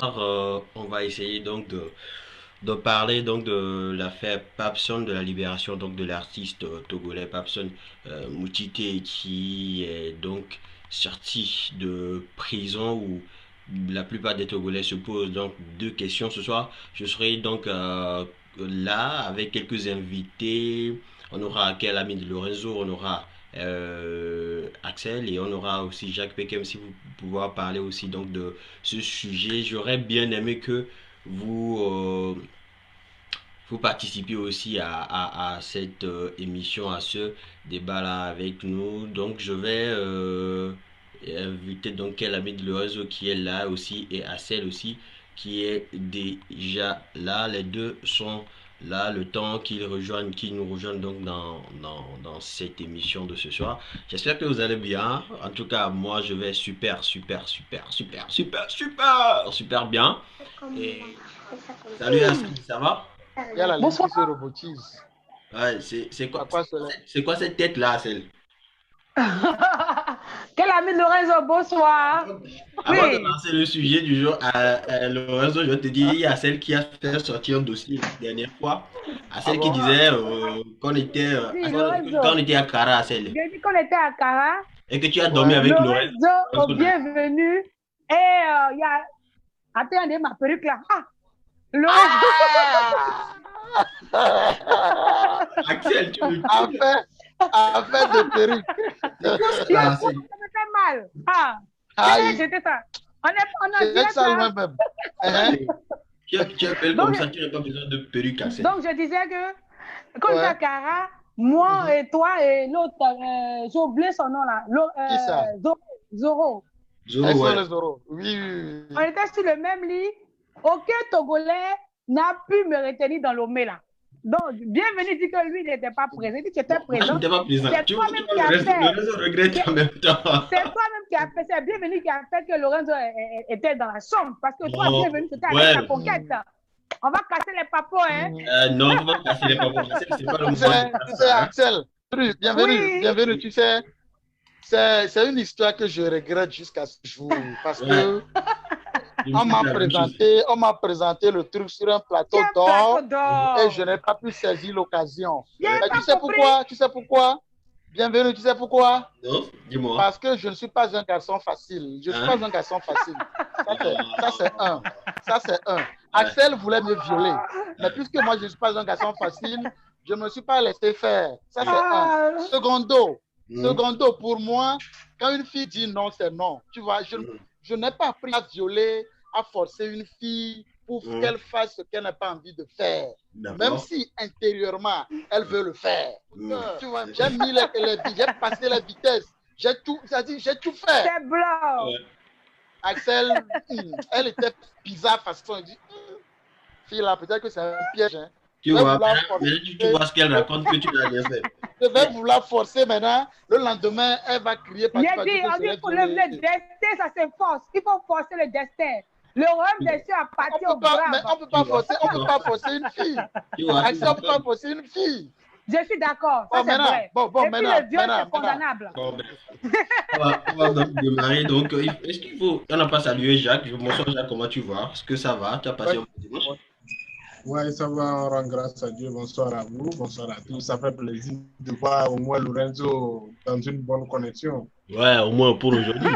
On va essayer donc de parler donc de l'affaire Papson, de la libération donc de l'artiste togolais Papson Moutité qui est donc sorti de prison où la plupart des Togolais se posent donc deux questions ce soir. Je serai donc là avec quelques invités. On aura quel ami de Lorenzo, on aura Axel et on aura aussi Jacques Pekem si vous pouvoir parler aussi donc de ce sujet. J'aurais bien aimé que vous, vous participiez aussi à cette émission, à ce débat-là avec nous. Donc je vais inviter donc quel ami de le réseau qui est là aussi et à celle aussi qui est déjà là. Les deux sont là, le temps qu'ils nous rejoignent donc dans cette émission de ce soir. J'espère que vous allez bien. En tout cas, moi, je vais super bien. Et salut Assis, ça va? Il y a la ligne Bonsoir. qui se robotise. Ouais, À quoi cela? c'est quoi cette tête-là, celle? Quel ami Lorenzo, bonsoir. Avant de Oui, lancer le sujet du jour, Lorenzo, je te dis, il y a celle qui a fait sortir un dossier la dernière fois, à Ah celle qui bon? disait oui, Lorenzo. quand on était à Cara, à celle, J'ai dit qu'on était à Cara. et que tu as dormi Ouais. avec Lorenzo. Lorenzo, bienvenue. Et il y a. Attendez, ma perruque là. Ah, Lorenzo. Axel, tu me tues. Affaire, affaire de perruque. C'est quoi ça Il y a là? quoi, ça me fait mal. Ah, Aïe, j'étais ça. On a c'est direct ça là. moi-même. Hein? Tu appelles comme Donc, ça, tu n'as pas besoin de perruque, Axel. donc, je disais que quand on était à Ouais. Cara, moi Mhm. et toi et l'autre, j'ai oublié son nom là. Qui ça? Zoro. Zoro, Elles sont ouais. les oraux. Oui, oui, On oui. était sur le même lit. Aucun Togolais n'a pu me retenir dans l'omé là. Donc, bienvenue dit que lui n'était pas présent. Il dit que tu étais Moi, je présent. n'étais pas présent. C'est Tu toi-même vois, qui as le fait. réseau regrette en même temps. C'est toi-même qui as fait. C'est bienvenue qui a fait que Lorenzo était dans la chambre. Parce que toi, Bon, bienvenue, c'était avec ouais. ta conquête. On va casser les papos, hein? Mhm. Non, faut pas casser les papos. C'est pas le Tu moment de sais, faire tu sais, ça, hein. Axel, bienvenue, Oui. bienvenue. Tu sais, c'est une histoire que je regrette jusqu'à ce jour parce Ouais, que je me suis dit la même chose. on m'a présenté le truc sur un C'est plateau un plateau d'or et je d'or. n'ai pas pu saisir l'occasion. Je n'ai Mais tu pas sais compris. pourquoi? Tu sais pourquoi? Bienvenue, tu sais pourquoi? Non, dis-moi. Parce que je ne suis pas un garçon facile. Je ne suis pas Hein? un garçon facile. Ça, c'est un. Non. Ça, c'est un. Ouais. Axel voulait me violer. Mais puisque moi, je ne suis pas un garçon facile, je ne me suis pas laissé faire. Ça, c'est un. Ah, Secondo, Mhm. secondo, pour moi, quand une fille dit non, c'est non. Tu vois, Mhm. je n'ai pas appris à violer, à forcer une fille pour Mhm. qu'elle fasse ce qu'elle n'a pas envie de faire. Même D'accord. si intérieurement, elle veut le faire. Mhm. Tu vois, j'ai mis j'ai passé la vitesse. J'ai tout fait. c'est blanc. Ouais. Axel, elle était bizarre façon. Elle dit, fille là, peut-être que c'est un piège. Hein. Tu Je vais vois, vouloir maintenant, forcer. tu vois ce qu'elle raconte que tu n'as rien fait. Je vais vouloir forcer maintenant. Le lendemain, elle va crier J'ai partout dit, que je on dit l'ai pour le violée. destin, ça se force. Il faut forcer le destin. Le royaume des cieux appartient aux Mais braves. on peut Tu pas vois, forcer, on tu peut vois, pas forcer une fille. tu Axel, on vois. peut pas forcer une fille. Je suis d'accord, ça Bon, c'est maintenant, vrai. bon, Et puis le viol, c'est maintenant. condamnable. Bon, ben, on va donc démarrer. Donc, est-ce qu'il faut. On n'a pas salué Jacques. Bonsoir Jacques, comment tu vas? Est-ce que ça va? Tu as passé Ouais, un bon dimanche? ouais. Ouais, ça va, on rend grâce à Dieu. Bonsoir à vous, bonsoir à tous. Ça fait plaisir de voir au moins Lorenzo dans une bonne connexion. Ouais, au moins pour aujourd'hui.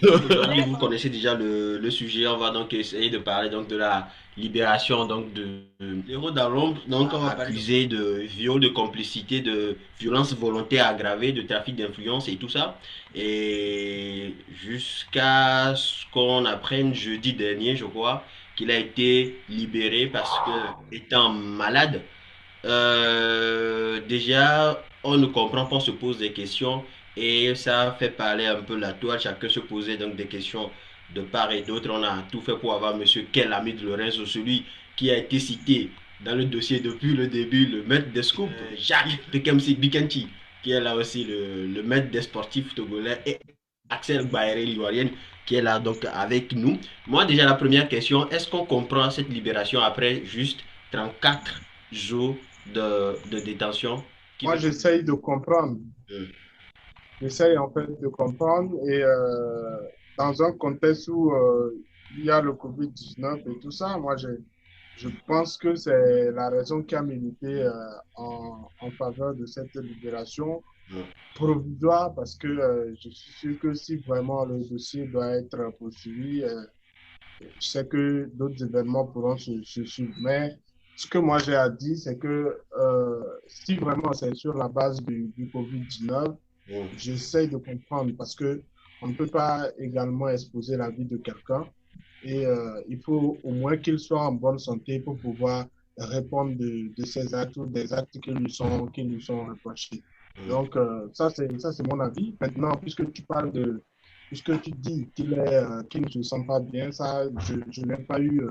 Aujourd'hui, Let's vous connaissez déjà le sujet. On va donc essayer de parler donc de la libération donc de l'héros dans l'ombre. Donc, on va accuser de viol, de complicité, de violence volontaire aggravée, de trafic d'influence et tout ça. Et jusqu'à ce qu'on apprenne jeudi dernier, je crois, qu'il a été libéré parce que étant malade. Déjà, on ne comprend pas, on se pose des questions et ça fait parler un peu la toile. Chacun se posait donc des questions de part et d'autre. On a tout fait pour avoir Monsieur Kelami de Lorenzo, celui qui a été cité dans le dossier depuis le début, le maître des scoops, Jacques Pekemsi Bikanti, qui est là aussi le maître des sportifs togolais, et Axel Baéré l'Ivoirienne, qui est là donc avec nous. Moi, déjà, la première question, est-ce qu'on comprend cette libération après juste 34 jours de détention qui Moi, veut... j'essaye de comprendre. Euh, J'essaye en fait de comprendre et dans un contexte où il y a le Covid-19 et tout ça. Moi, je pense que c'est la raison qui a milité en faveur de cette libération Mm. provisoire parce que je suis sûr que si vraiment le dossier doit être poursuivi, je sais que d'autres événements pourront se suivre. Mais ce que moi j'ai à dire, c'est que si vraiment c'est sur la base du Covid-19, Mm. j'essaie de comprendre parce que on ne peut pas également exposer la vie de quelqu'un et il faut au moins qu'il soit en bonne santé pour pouvoir répondre de ses actes ou des actes qui lui sont reprochés. Mm. Donc, ça, c'est mon avis. Maintenant, puisque tu dis qu'il ne se sent pas bien, ça, je n'ai pas eu,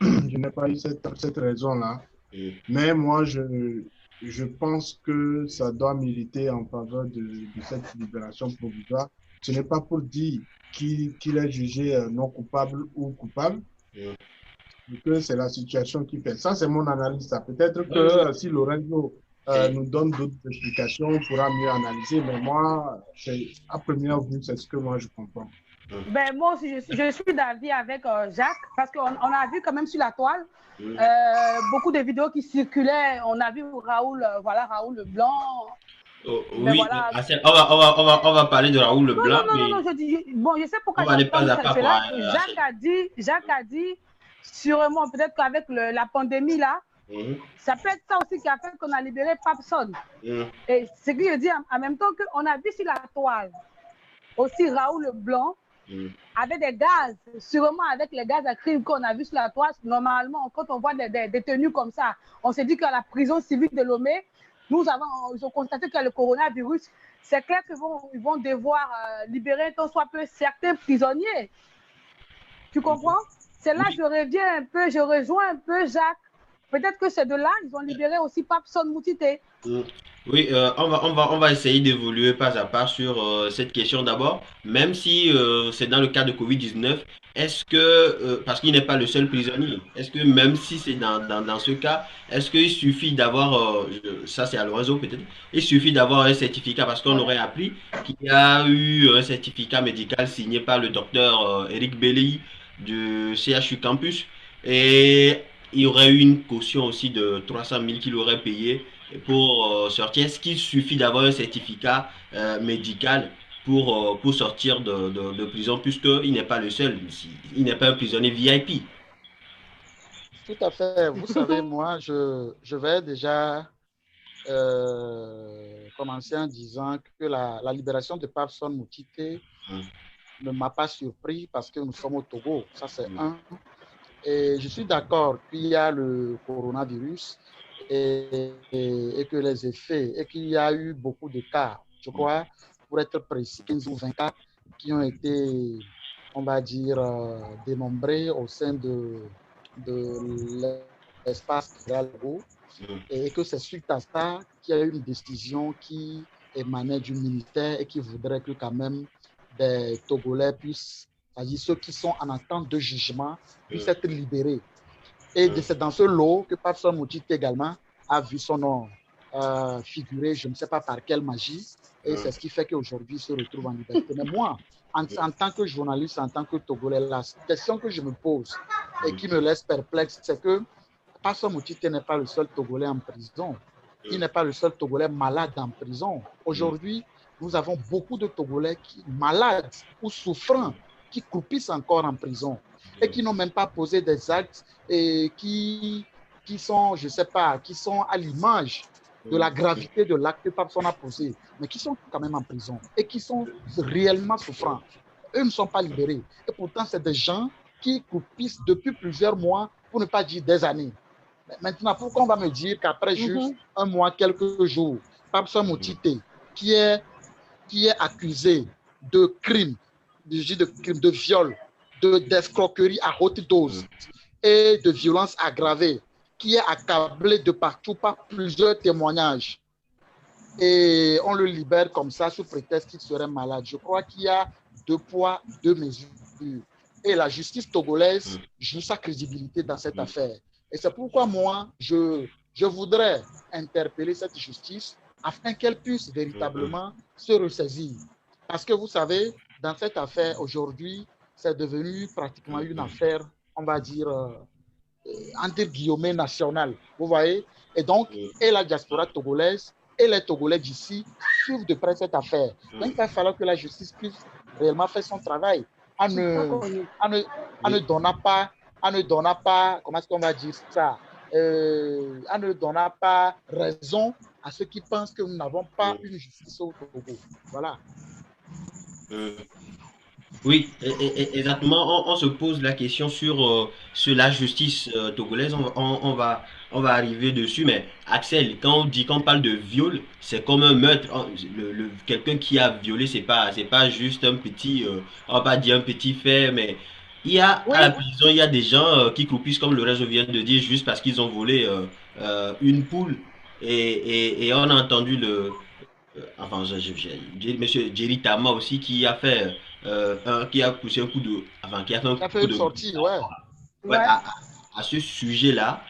je n'ai pas eu cette raison-là. Mm. Mais moi, je pense que ça doit militer en faveur de cette libération provisoire. Ce n'est pas pour dire qu'il est jugé non coupable ou coupable, Mm. mais que c'est la situation qui fait. Ça, c'est mon analyse. Ça. Peut-être que Ouais, ouais. si Lorenzo Et- nous donne d'autres explications, on pourra mieux analyser. Mais moi, à première vue, c'est ce que moi je comprends. Ben, moi aussi, je suis d'avis avec Jacques, parce qu'on a vu quand même sur la toile Mm. beaucoup de vidéos qui circulaient. On a vu Raoul, voilà, Raoul Leblanc. Oh, Mais oui, voilà. on va parler de Raoul Non, Leblanc, non, non, mais non, bon, je sais on pourquoi va aller pas j'entends à pas, cela. quoi. Jacques a dit, sûrement, peut-être qu'avec la pandémie, là, Mm. ça peut être ça aussi qui a fait qu'on a libéré Papson. Mm. Et ce que je dis en même temps qu'on a vu sur la toile aussi Raoul Leblanc Mm. avec des gaz, sûrement avec les gaz à crime qu'on a vu sur la toile. Normalement, quand on voit des détenus comme ça, on s'est dit qu'à la prison civile de Lomé, ils ont constaté qu'il y a le coronavirus. C'est clair qu'ils vont devoir libérer tant soit peu certains prisonniers. Tu comprends? C'est là que je reviens un peu, je rejoins un peu Jacques. Peut-être que c'est de là, ils ont libéré aussi Papson Moutité. Mm. Oui, on va essayer d'évoluer pas à pas sur cette question d'abord, même si c'est dans le cas de Covid-19, est-ce que, parce qu'il n'est pas le seul prisonnier, est-ce que même si c'est dans ce cas, est-ce qu'il suffit d'avoir, ça c'est à Lorenzo peut-être, il suffit d'avoir un certificat, parce qu'on aurait appris qu'il y a eu un certificat médical signé par le docteur Eric Belli du CHU Campus, et il y aurait eu une caution aussi de 300 000 qu'il aurait payé pour sortir. Est-ce qu'il suffit d'avoir un certificat médical pour sortir de prison, puisqu'il n'est pas le seul, il n'est pas un prisonnier VIP. Tout à fait. Vous savez, moi, je vais déjà commencer en disant que la libération de Papson Moutité ne m'a pas surpris parce que nous sommes au Togo. Ça, c'est un. Et je suis d'accord qu'il y a le coronavirus et que les effets, et qu'il y a eu beaucoup de cas, je crois, pour être précis, 15 ou 20 cas qui ont été, on va dire, dénombrés au sein de l'espace Togo, et que c'est suite à ça qu'il y a eu une décision qui émanait du ministère et qui voudrait que quand même des Togolais puissent, c'est-à-dire ceux qui sont en attente de jugement, puissent être libérés. Et c'est dans ce lot que Papson Moutité également a vu son nom figurer, je ne sais pas par quelle magie, et c'est ce qui fait qu'aujourd'hui il se retrouve en liberté. Mais moi, en tant que journaliste, en tant que Togolais, la question que je me pose et qui me laisse perplexe, c'est que Papson Moutité n'est pas le seul Togolais en prison. Il n'est pas le seul Togolais malade en prison. Aujourd'hui, nous avons beaucoup de Togolais malades ou souffrants qui croupissent encore en prison et qui n'ont même pas posé des actes et qui sont, je ne sais pas, qui sont à l'image de la gravité de l'acte que Papson a posé, mais qui sont quand même en prison et qui sont réellement souffrants. Eux ne sont pas libérés. Et pourtant, c'est des gens qui croupissent depuis plusieurs mois, pour ne pas dire des années. Maintenant, pourquoi on va me dire qu'après juste un mois, quelques jours, Papson Moutité, qui est accusé de crimes, de viol, d'escroquerie à haute dose et de violence aggravée, qui est accablé de partout par plusieurs témoignages, et on le libère comme ça sous prétexte qu'il serait malade. Je crois qu'il y a deux poids, deux mesures. Et la justice togolaise joue sa crédibilité dans cette affaire. Et c'est pourquoi moi, je voudrais interpeller cette justice afin qu'elle puisse véritablement se ressaisir. Parce que vous savez, dans cette affaire, aujourd'hui, c'est devenu pratiquement une affaire, on va dire, entre guillemets, nationale. Vous voyez? Et donc, et la diaspora togolaise et les Togolais d'ici suivent de près cette affaire. Donc, il va falloir que la justice puisse réellement faire son travail en ne donnant pas, comment est-ce qu'on va dire ça, en ne donnant pas raison à ceux qui pensent que nous n'avons pas une justice au Togo. Voilà. Oui, exactement. On se pose la question sur la justice togolaise. On va arriver dessus. Mais Axel, quand on parle de viol, c'est comme un meurtre. Quelqu'un qui a violé, c'est pas juste un petit, on va pas dire un petit fait, mais il y a à la prison, il y a des gens qui croupissent, comme le réseau vient de dire, juste parce qu'ils ont volé une poule. Et on a entendu enfin, monsieur Jerry Tama aussi qui a fait qui a poussé un coup de, enfin, qui a fait un Ça fait coup une de, sortie, ouais. ouais, à ce sujet-là.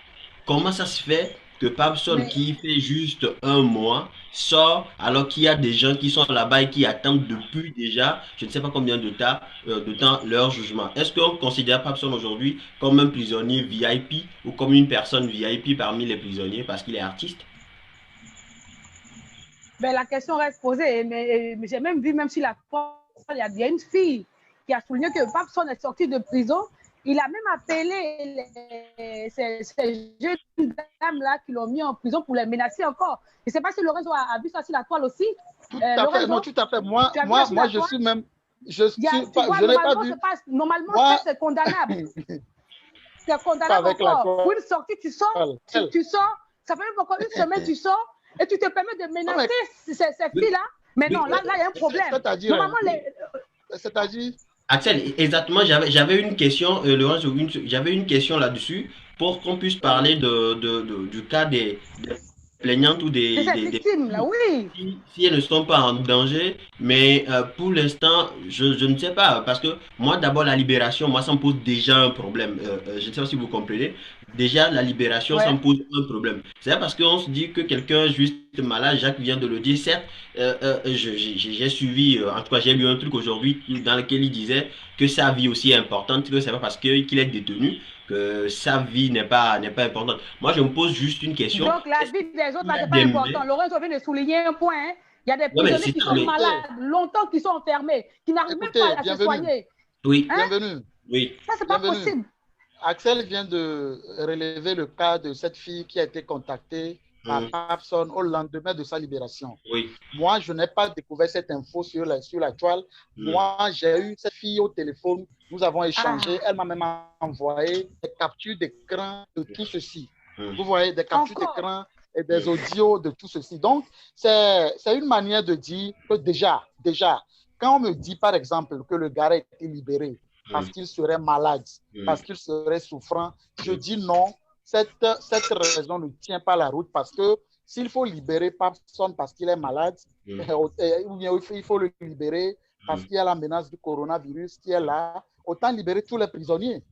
Comment ça se fait que Papson qui fait juste un mois sort alors qu'il y a des gens qui sont là-bas et qui attendent depuis déjà, je ne sais pas combien de temps leur jugement. Est-ce qu'on considère Papson aujourd'hui comme un prisonnier VIP ou comme une personne VIP parmi les prisonniers parce qu'il est artiste? Ben, la question reste posée, mais j'ai même vu, même si la il y a une fille qui a souligné que Papson est sorti de prison. Il a même appelé ces jeunes dames-là qui l'ont mis en prison pour les menacer encore. Je ne sais pas si Lorenzo a vu ça sur la toile aussi. Tout à fait, non, tout à fait. Moi je suis même... Je n'ai pas vu. Normalement, c'est condamnable. C'est condamnable encore. Pour une sortie, tu sors, ça fait même encore une semaine, tu sors et tu te permets de menacer ces filles-là. Mais non, là, il y a un problème. C'est-à-dire Axel, exactement, j'avais une question, Laurent, j'avais une question là-dessus pour qu'on puisse parler du cas des plaignantes ou des victimes, là, oui. Si elles ne sont pas en danger, mais pour l'instant, je ne sais pas, parce que moi, d'abord, la libération, moi, ça me pose déjà un problème. Je ne sais pas si vous comprenez. Déjà, la libération, ça me pose un problème. C'est parce qu'on se dit que quelqu'un est juste malade, Jacques vient de le dire, certes, j'ai suivi, en tout cas, j'ai lu un truc aujourd'hui dans lequel il disait que sa vie aussi est importante, que c'est pas parce qu'il est détenu que sa vie n'est pas importante. Moi, je me pose juste une question. Donc, la vie des autres, c'est pas important. Lorenzo vient de souligner un point. Hein. Il y a des prisonniers qui sont malades, longtemps qui sont enfermés, qui n'arrivent même pas à se soigner. Oui. Hein? Bienvenue. Oui. Ça, c'est pas possible. Axel vient de relever le cas de cette fille qui a été contactée par Papson au lendemain de sa libération. Oui. Moi, je n'ai pas découvert cette info sur la toile. Moi, j'ai eu cette fille au téléphone. Nous avons échangé. Elle m'a même envoyé des captures d'écran de tout ceci. Vous voyez, des captures d'écran et des audios de tout ceci. Donc, c'est une manière de dire que déjà, quand on me dit, par exemple, que le gars a été libéré parce qu'il serait malade, parce qu'il serait souffrant, je dis non. Cette raison ne tient pas la route parce que s'il faut libérer Papson parce qu'il est malade, ou bien il faut le libérer parce qu'il y a la menace du coronavirus qui est là, autant libérer tous les prisonniers.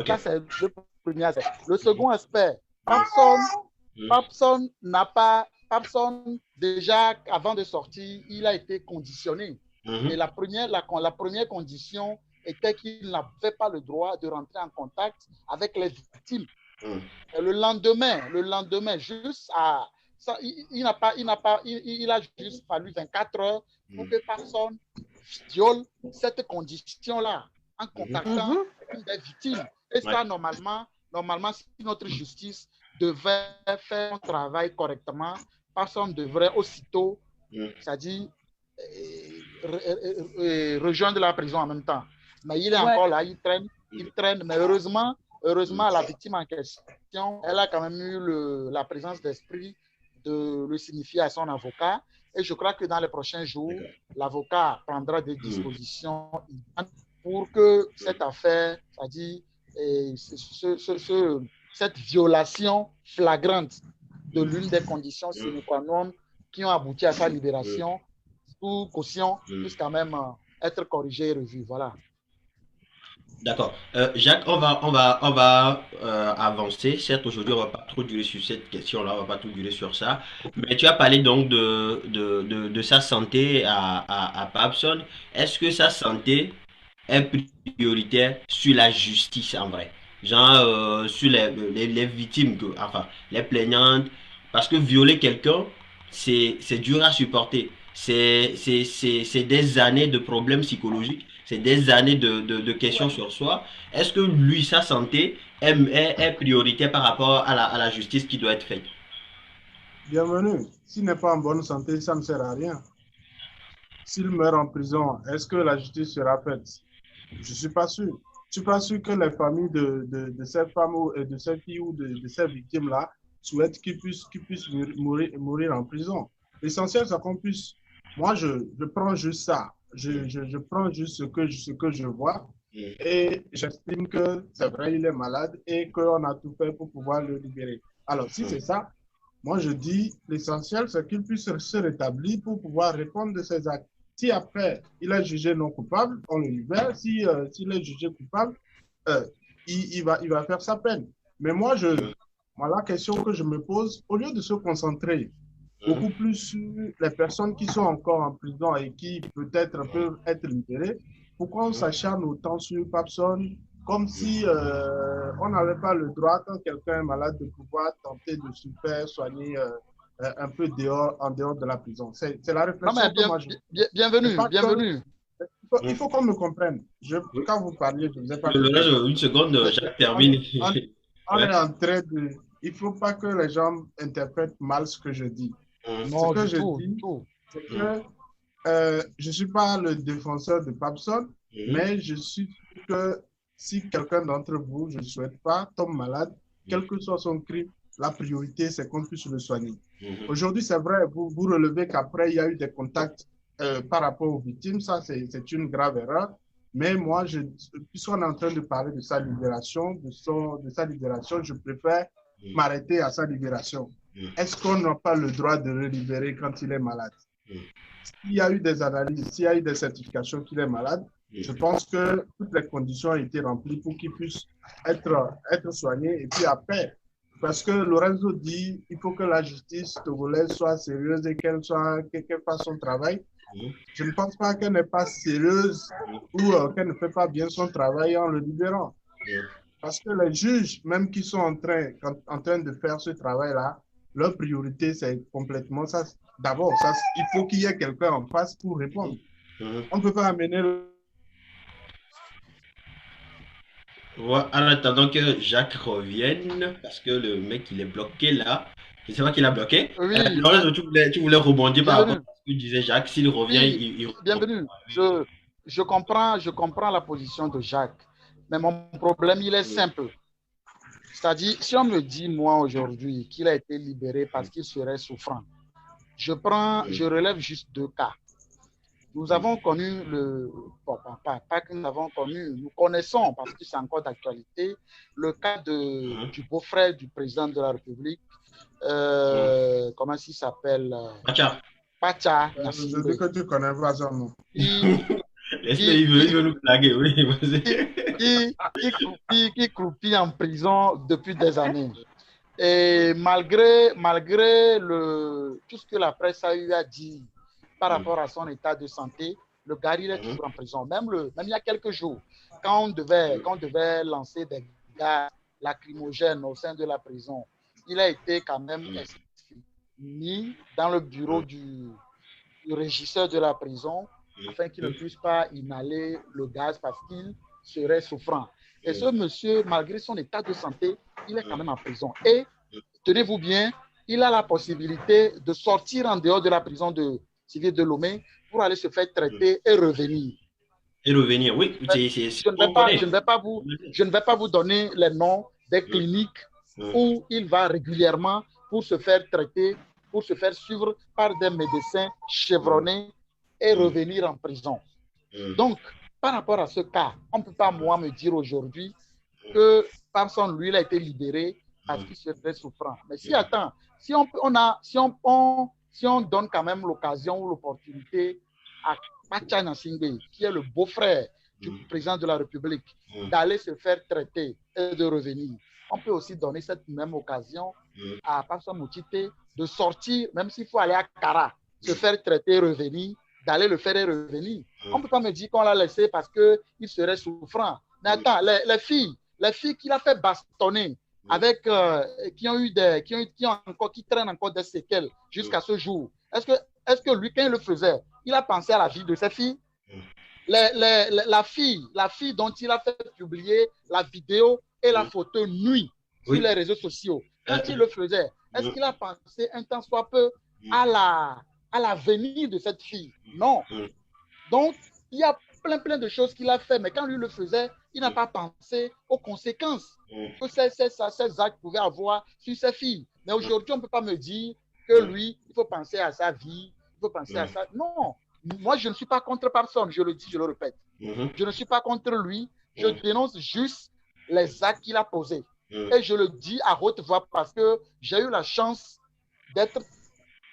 Ça, c'est le premier aspect. Le second aspect, Papson déjà, avant de sortir, il a été conditionné. Et la première condition était qu'il n'avait pas le droit de rentrer en contact avec les victimes. Et le lendemain, juste à ça, il a juste fallu 24 heures pour que personne viole cette condition-là en contactant des victimes. Et ça, normalement, si notre justice devait faire son travail correctement, personne devrait aussitôt, c'est-à-dire rejoindre la prison en même temps. Mais il est encore là, il traîne, mais heureusement, la victime en question, elle a quand même eu la présence d'esprit de le signifier à son avocat. Et je crois que dans les prochains jours, l'avocat prendra des dispositions pour que cette affaire, c'est-à-dire cette violation flagrante de l'une des conditions sine qua non qui ont abouti à sa libération, sous caution, puisse quand même être corrigée et revue. Voilà. D'accord. Jacques, on va avancer. Certes, aujourd'hui, on va pas trop durer sur cette question-là, on va pas trop durer sur ça. Mais tu as parlé donc de sa santé à Papson. Est-ce que sa santé est prioritaire sur la justice en vrai. Genre sur les victimes, enfin les plaignantes. Parce que violer quelqu'un, c'est dur à supporter. C'est des années de problèmes psychologiques, c'est des années de questions sur soi. Est-ce que lui, sa santé est prioritaire par rapport à la justice qui doit être faite? Bienvenue. S'il n'est pas en bonne santé, ça ne sert à rien. S'il meurt en prison, est-ce que la justice sera faite? Je ne suis pas sûr. Je ne suis pas sûr que les familles de ces femmes et de ces filles ou de ces victimes-là souhaitent qu'ils puissent mourir en prison. L'essentiel, c'est qu'on puisse. Moi, je prends juste ça. Je prends juste ce que je vois et j'estime que c'est vrai, il est malade et qu'on a tout fait pour pouvoir le libérer. Alors, si c'est ça, moi, je dis l'essentiel, c'est qu'il puisse se rétablir pour pouvoir répondre de ses actes. Si après, il est jugé non coupable, on le libère. Si, s'il est jugé coupable, euh, il va faire sa peine. Mais moi, la question que je me pose, au lieu de se concentrer beaucoup plus sur les personnes qui sont encore en prison et qui peut-être peuvent être libérées, pourquoi on s'acharne autant sur Papson comme si on n'avait pas le droit, quand quelqu'un est malade, de pouvoir tenter de se faire soigner un peu en dehors de la prison. C'est la Non, mais réflexion que moi je... bienvenue, Pas que, bienvenue. il faut qu'on me comprenne. Oui. Quand vous parliez, je ne vous ai pas Laurent, compris. une seconde, Jacques On, termine. on- on Ouais. est en train de... Il ne faut pas que les gens interprètent mal ce que je dis. Ce Non, que du je tout, du dis, tout. c'est que je ne suis pas le défenseur de Papson, mais je suis sûr que si quelqu'un d'entre vous, je ne souhaite pas, tombe malade, quel que soit son crime, la priorité, c'est qu'on puisse le soigner. Aujourd'hui, c'est vrai, vous relevez qu'après, il y a eu des contacts par rapport aux victimes. Ça, c'est une grave erreur. Mais moi, puisqu'on est en train de parler de sa libération, de sa libération, je préfère m'arrêter à sa libération. Est-ce qu'on n'a pas le droit de le libérer quand il est malade? S'il y a eu des analyses, s'il y a eu des certifications qu'il est malade, je pense que toutes les conditions ont été remplies pour qu'il puisse être soigné. Et puis après, parce que Lorenzo dit il faut que la justice togolaise soit sérieuse et qu'elle fasse son travail. Je ne pense pas qu'elle n'est pas sérieuse ou qu'elle ne fait pas bien son travail en le libérant. Parce que les juges, même qui sont en train de faire ce travail-là, leur priorité, c'est complètement ça. D'abord, il faut qu'il y ait quelqu'un en face pour répondre. On ne peut pas amener Ouais, en attendant que Jacques revienne, parce que le mec il est bloqué là. Je sais pas qui l'a bloqué. Oui, Laurent, tu voulais rebondir par rapport bienvenue. à ce que disait Jacques. S'il revient, Oui, il répond. bienvenue. Je comprends la position de Jacques, mais mon problème, il est simple. C'est-à-dire, si on me dit, moi, aujourd'hui, qu'il a été libéré parce qu'il serait souffrant, je relève juste deux cas. Nous avons connu bon, pas que nous avons connu, nous connaissons, parce que c'est encore d'actualité, le cas du beau-frère du président de la République, comment il s'appelle? Pacha, Pacha je Nassimbe, dis que tu connais pas son nom. qui, est-ce qui, qu'il veut nous blaguer? Oui, vas-y. qui croupit en prison depuis des années. Et malgré tout ce que la presse a eu à dire par rapport à son état de santé, le gars, il est toujours en prison. Même il y a quelques jours, quand on devait lancer des gaz lacrymogènes au sein de la prison, il a été quand même mis dans le bureau du régisseur de la prison afin qu'il ne puisse pas inhaler le gaz parce qu'il serait souffrant. Et ce monsieur, malgré son état de santé, il est quand même en prison. Et tenez-vous bien, il a la possibilité de sortir en dehors de la prison civile de Lomé pour aller se faire traiter et revenir. Et revenir, oui. Je ne vais pas vous donner les noms des cliniques où il va régulièrement pour se faire traiter, pour se faire suivre par des médecins chevronnés et revenir en prison. Donc, par rapport à ce cas, on ne peut pas, moi, me dire aujourd'hui que Papson, lui, il a été libéré parce qu'il serait souffrant. Mais si, attends, si on donne quand même l'occasion ou l'opportunité à Pacha Nassimbe, qui est le beau-frère du président de la République, d'aller se faire traiter et de revenir, on peut aussi donner cette même occasion à Papson Mutite de sortir, même s'il faut aller à Kara, se faire traiter et revenir, d'aller le faire et revenir. On ne peut pas me dire qu'on l'a laissé parce qu'il serait souffrant. Mais attends, les filles qu'il a fait bastonner avec, qui traînent encore des séquelles jusqu'à ce jour, est-ce que lui, quand il le faisait, il a pensé à la vie de ses filles? La fille dont il a fait publier la vidéo et la photo nuit sur les réseaux sociaux, quand il le faisait, est-ce qu'il a pensé un temps soit peu à l'avenir de cette fille? Non. Donc, il y a plein de choses qu'il a fait, mais quand lui le faisait, il n'a pas pensé aux conséquences que ces actes pouvaient avoir sur ses filles. Mais aujourd'hui, on ne peut pas me dire que lui, il faut penser à sa vie, il faut penser à ça. Non. Moi, je ne suis pas contre personne, je le dis, je le répète. Je ne suis pas contre lui, je dénonce juste les actes qu'il a posés. Et je le dis à haute voix parce que j'ai eu la chance d'être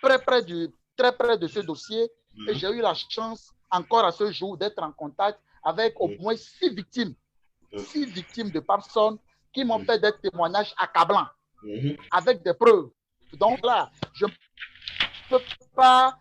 très près de ce dossier et j'ai eu la chance encore à ce jour d'être en contact avec au moins 6 victimes de personnes qui m'ont fait des témoignages accablants avec des preuves. Donc là, je ne peux pas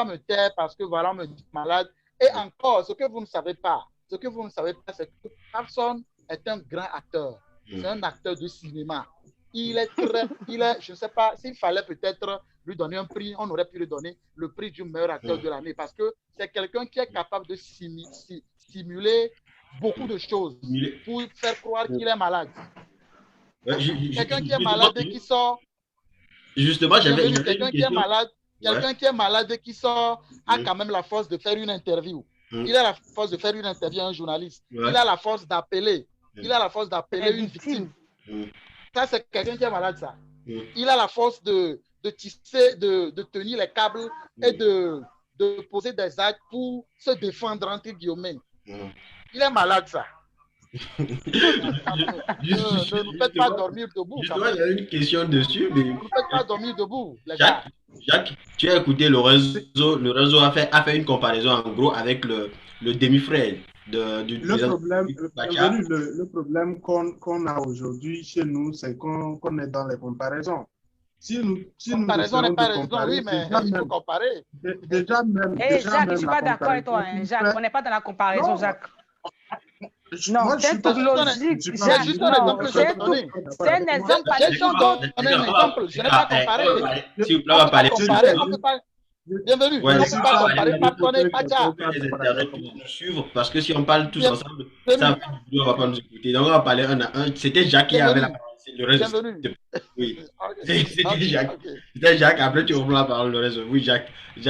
me taire parce que voilà, on me dit malade. Et encore, ce que vous ne savez pas, c'est que personne est un grand acteur. C'est un acteur de cinéma. Je ne sais pas, s'il fallait peut-être lui donner un prix, on aurait pu lui donner le prix du meilleur acteur de l'année parce que c'est quelqu'un qui est capable de simuler beaucoup de choses pour faire croire qu'il est malade. Quelqu'un qui est malade et qui sort. Justement, j'avais quelqu'un qui est malade. Quelqu'un qui est malade et qui sort a quand même la force de faire une interview. Il a la force de faire une interview à un journaliste. Il a la force d'appeler. Il a la force d'appeler une victime. Ça, c'est quelqu'un qui est malade, ça. Il a la force de tisser, de tenir les câbles et de poser des actes pour se défendre, entre guillemets. Il est malade, ça. Ne nous faites pas dormir debout. Justement, il y a une question dessus. Mais... Ne nous faites pas dormir debout, les gars. Jacques, tu as écouté Lorenzo a fait une comparaison en gros avec le demi-frère du le problème qu'on a aujourd'hui chez nous, c'est qu'on est dans les comparaisons. Comparaison n'est pas raison, oui, mais il faut comparer. Déjà même. Jacques, je ne suis pas d'accord avec toi, hein, Jacques. On n'est pas dans la comparaison, non. Jacques. Non, c'est un truc logique. C'est juste un exemple que je vais donner. C'est un exemple. Un exemple. Je n'ai pas comparé. Si vous pouvez parler. Bienvenue. On ne peut pas comparer, pas connaître, pas dire. Suivre parce que si on parle tous ensemble, ça on va pas nous écouter. Donc on va parler un à un. C'était Jacques qui avait la parole. Le reste. Oui. C'était Jacques. C'était Jacques. Après tu reprends la parole. Le reste. Oui, Jacques. Ok.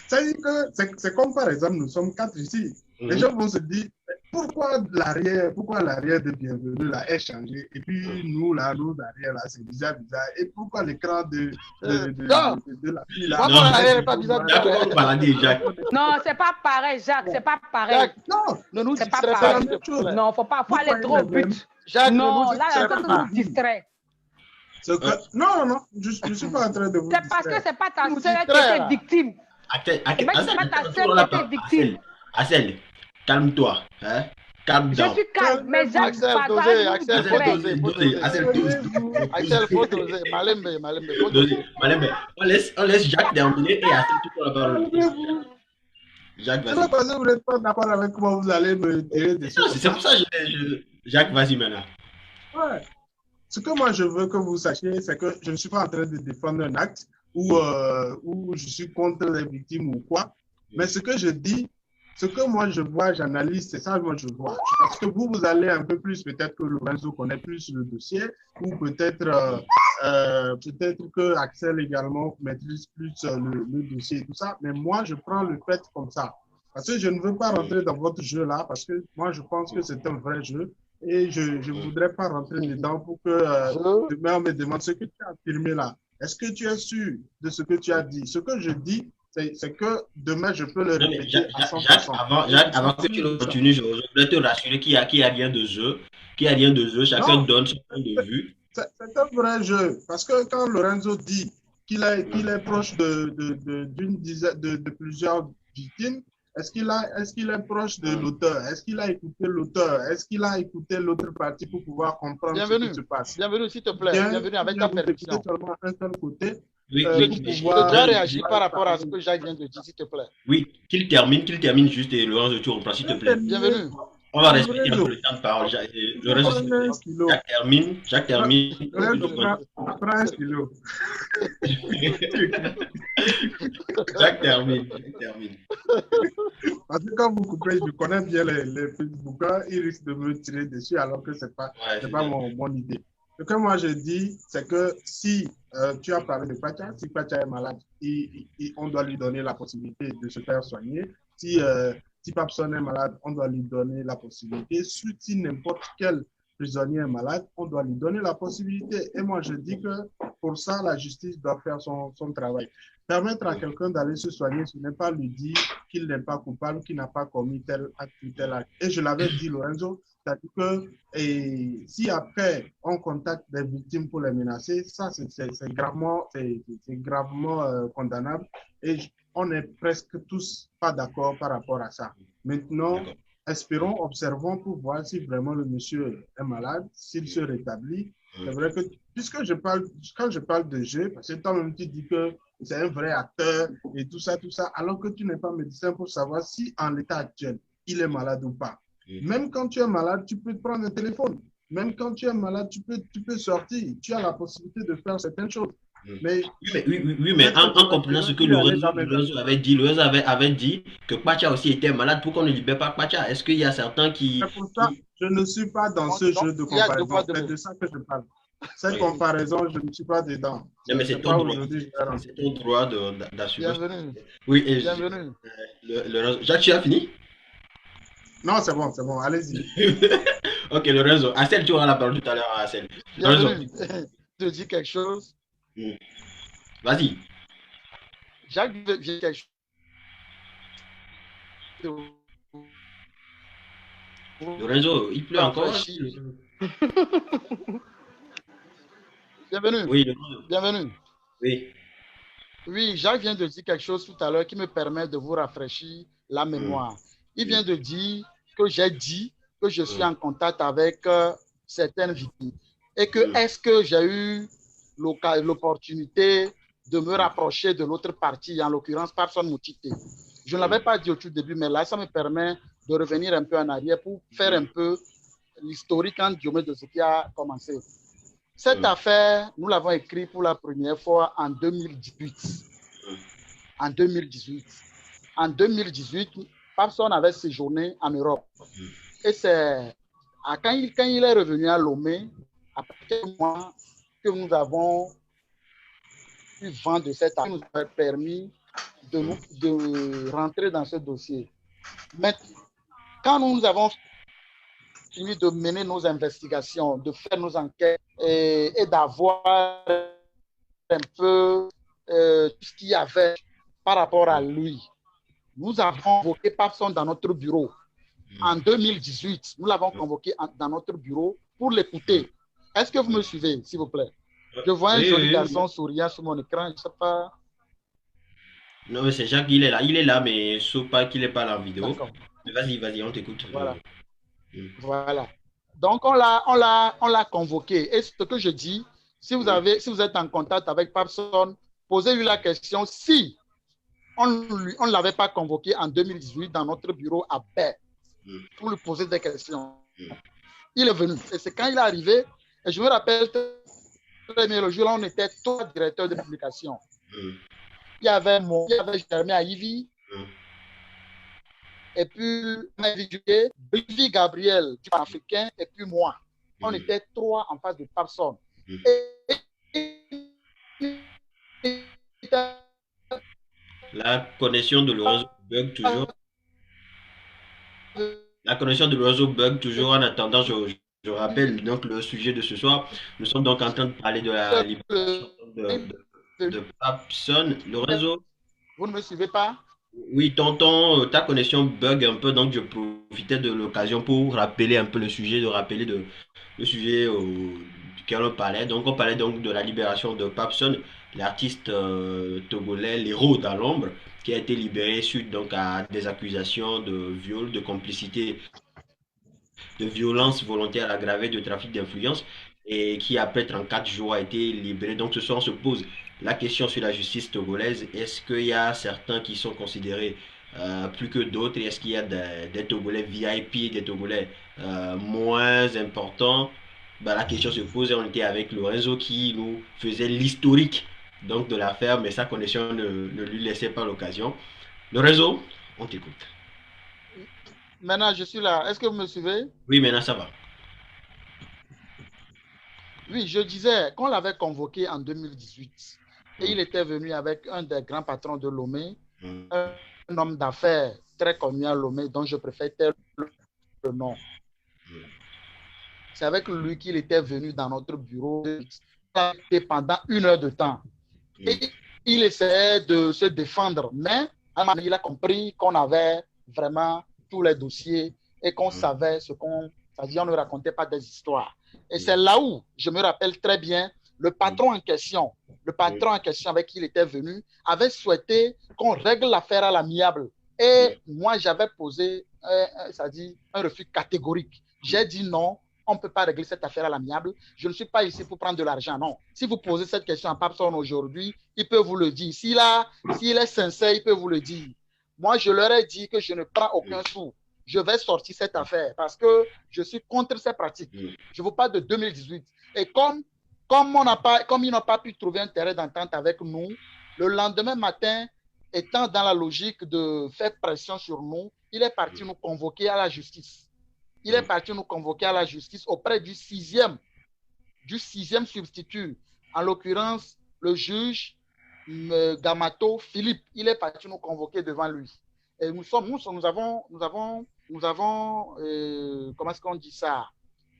Ça veut dire que c'est comme par exemple, nous sommes 4 ici. Les gens vont se dire pourquoi l'arrière de Bienvenue là est changé et puis nous l'arrière là c'est bizarre. Et pourquoi l'écran de la fille là. Non, l'arrière n'est pas bizarre. Non, c'est pas pareil, Jacques, c'est pas pareil. Jacques, non, ne nous distrait pas. Non, faut aller trop au but. Jacques, non, là, on nous distrait. Non, je ne suis pas en train de vous distraire. C'est parce que c'est pas ta sœur qui était victime. C'est pas ta sœur qui était victime. Axel, calme-toi. Hein? Calme je suis calme, mais Jacques, Axel, faut doser. Malembe, on laisse Jacques terminer et Axel, tu prends la parole. Jacques, vas-y. Parce que vous n'êtes pas d'accord avec moi, vous allez me tirer dessus. C'est pour ça que Jacques, vas-y maintenant. Ouais. Ce que moi je veux que vous sachiez, c'est que je ne suis pas en train de défendre un acte où je suis contre les victimes ou quoi. Mais ce que je dis, ce que moi je vois, j'analyse, c'est ça que moi je vois. Parce que vous allez un peu plus, peut-être que Lorenzo connaît plus le dossier, ou peut-être que Axel également maîtrise plus le dossier et tout ça. Mais moi, je prends le fait comme ça. Parce que je ne veux pas rentrer dans votre jeu là, parce que moi je pense que c'est un vrai jeu. Et je ne voudrais pas rentrer dedans pour que demain on me demande ce que tu as affirmé là. Est-ce que tu es sûr de ce que tu as dit? Ce que je dis, c'est que demain, je peux le répéter à 100%. Jacques, avant que tu le continues, je voudrais te rassurer qu'il n'y a rien de jeu. Chacun donne son point de vue. C'est un vrai jeu. Parce que quand Lorenzo dit qu'il est proche d'une dizaine de plusieurs victimes, est-ce qu'il est proche de l'auteur? Est-ce qu'il a écouté l'auteur? Est-ce qu'il a écouté l'autre partie pour pouvoir comprendre ce qui se passe? Bienvenue, s'il te plaît. Bienvenue avec ta permission. Seulement un seul côté. Oui, Je oui, dois réagir par rapport à ce parler. que Jacques vient de dire, s'il te plaît. oui, qu'il termine juste et Lorenzo, tu reprends, s'il te Je vais plaît. terminer. Bienvenue. On va respecter un peu Lorenzo, le temps de parole. Lorenzo, s'il te prends plaît. un stylo. Jacques termine. Lorenzo, prends un stylo. Jacques termine. Jacques termine. Parce que quand vous coupez, je connais bien les Facebookers, ils risquent de me tirer dessus alors que ce n'est pas, Ouais, c'est pas ça. mon idée. Ce que moi je dis, c'est que si tu as parlé de Pacha, si Pacha est malade, on doit lui donner la possibilité de se faire soigner. Si Papson est malade, on doit lui donner la possibilité. Si n'importe quel prisonnier est malade, on doit lui donner la possibilité. Et moi je dis que pour ça, la justice doit faire son travail. Permettre à quelqu'un d'aller se soigner, ce n'est pas lui dire qu'il n'est pas coupable, qu'il n'a pas commis tel acte ou tel acte. Et je l'avais dit, Lorenzo, c'est-à-dire que si après on contacte des victimes pour les menacer, ça c'est gravement condamnable. Et on est presque tous pas d'accord par rapport à ça. Maintenant, espérons, observons pour voir si vraiment le monsieur est malade, s'il se rétablit. C'est vrai que, puisque quand je parle de jeu, parce que toi-même tu dis que c'est un vrai acteur et tout ça, alors que tu n'es pas médecin pour savoir si en l'état actuel, il est malade ou pas. Même quand tu es malade, tu peux prendre un téléphone. Même quand tu es malade, tu peux sortir. Tu as la possibilité de faire certaines choses. Mais, mais en comprenant ce que Lorenzo avait dit, Lorenzo avait dit que Pacha aussi était malade. Pourquoi on ne libère pas Pacha? Est-ce qu'il y a certains c'est pour ça que je ne suis pas dans ce jeu de comparaison. C'est de ça que je parle. Cette comparaison, je ne suis pas dedans. Non, mais c'est ton droit. C'est ton droit d'assurer. Bienvenue. Oui, et Bienvenue. Jacques, tu as fini? Non, c'est bon, allez-y. Ok, Lorenzo. Assel, tu auras la parole tout à l'heure à Assel. Bienvenue. Je dis quelque chose. Vas-y. Jacques veut dire quelque chose. Lorenzo, il pleut encore. Bienvenue. Oui, Lorenzo. Bienvenue. Oui. Oui, Jacques vient de dire quelque chose tout à l'heure qui me permet de vous rafraîchir la mémoire. Il vient de dire que j'ai dit que je suis en contact avec certaines victimes et que est-ce que j'ai eu l'opportunité de me rapprocher de l'autre partie, en l'occurrence Papson Motshité. Je ne l'avais pas dit au tout début, mais là, ça me permet de revenir un peu en arrière pour faire un peu l'historique en Diomé de ce qui a commencé. Cette affaire, nous l'avons écrite pour la première fois en 2018. En 2018. En 2018, Papson avait séjourné en Europe. Et c'est quand il est revenu à Lomé, après quelques mois, que nous avons eu vent de cette affaire, nous a permis de rentrer dans ce dossier. Mais quand nous avons fini de mener nos investigations, de faire nos enquêtes et d'avoir un peu tout ce qu'il y avait par rapport à lui, nous avons convoqué Papson dans notre bureau. En 2018, nous l'avons convoqué dans notre bureau pour l'écouter. Est-ce que vous me suivez, s'il vous plaît? Je vois un joli garçon souriant sur mon écran, je ne sais pas. Non, mais c'est Jacques, il est là, mais sauf pas qu'il n'est pas là en vidéo. Vas-y, on t'écoute. Voilà. Voilà. Donc, on l'a convoqué. Et ce que je dis, si vous êtes en contact avec Papson, posez-lui la question si on ne l'avait pas convoqué en 2018 dans notre bureau à Baie pour lui poser des questions. Il est venu. Et c'est quand il est arrivé, et je me rappelle très bien, le jour-là, on était trois directeurs de publication. Il y avait Germain Aïvi, et puis Billy Gabriel du Africain, et puis moi. On était trois en face de Papson. La connexion de Lorenzo bug toujours. La connexion de l'oiseau bug toujours. En attendant, je rappelle donc le sujet de ce soir. Nous sommes donc en train de parler de la libération de Papson. Lorenzo. Vous ne me suivez pas? Oui, ta connexion bug un peu, donc je profitais de l'occasion pour rappeler un peu le sujet, le sujet duquel on parlait. Donc on parlait donc de la libération de Papson, l'artiste togolais, l'héros dans l'ombre, qui a été libéré suite donc à des accusations de viol, de complicité de violence volontaire aggravée, de trafic d'influence, et qui après 34 jours a été libéré. Donc ce soir, on se pose la question sur la justice togolaise. Est-ce qu'il y a certains qui sont considérés plus que d'autres? Est-ce qu'il y a des Togolais VIP, des Togolais moins importants? Bah, la question se pose et on était avec Lorenzo qui nous faisait l'historique donc de l'affaire, mais sa connexion ne lui laissait pas l'occasion. Lorenzo, on t'écoute. Maintenant, je suis là. Est-ce que vous me suivez? Oui, maintenant ça va. Oui, je disais qu'on l'avait convoqué en 2018 et il Mm, était venu avec un des grands patrons de Lomé, mm, un homme d'affaires très connu à Lomé dont je préfère taire le nom. mm, C'est avec lui qu'il était venu dans notre bureau pendant 1 heure de temps. mm, Et il essayait de se défendre, mais il a compris qu'on avait vraiment tous les dossiers et qu'on mm, savait ce qu'on... C'est-à-dire on ne racontait pas des histoires. Et c'est mm, là où je me rappelle très bien, mm, le patron en question avec qui il était venu, avait souhaité qu'on règle l'affaire à l'amiable. Et moi, j'avais posé, c'est-à-dire un refus catégorique. J'ai dit non, on ne peut pas régler cette affaire à l'amiable. Je ne suis pas ici pour prendre de l'argent, non. Si vous posez cette question à Papson aujourd'hui, il peut vous le dire. S'il est sincère, il peut vous le dire. Moi, je leur ai dit que je ne prends aucun sou. Je vais sortir cette affaire parce que je suis contre ces pratiques. mm, Je vous parle de 2018. Et comme ils n'ont pas pu trouver un terrain d'entente avec nous, le lendemain matin, étant dans la logique de faire pression sur nous, il est parti nous convoquer à la justice. Il est mm. parti nous convoquer à la justice auprès du sixième substitut, en l'occurrence le juge Gamato Philippe. Il est parti nous convoquer devant lui. Et nous avons comment est-ce qu'on dit ça?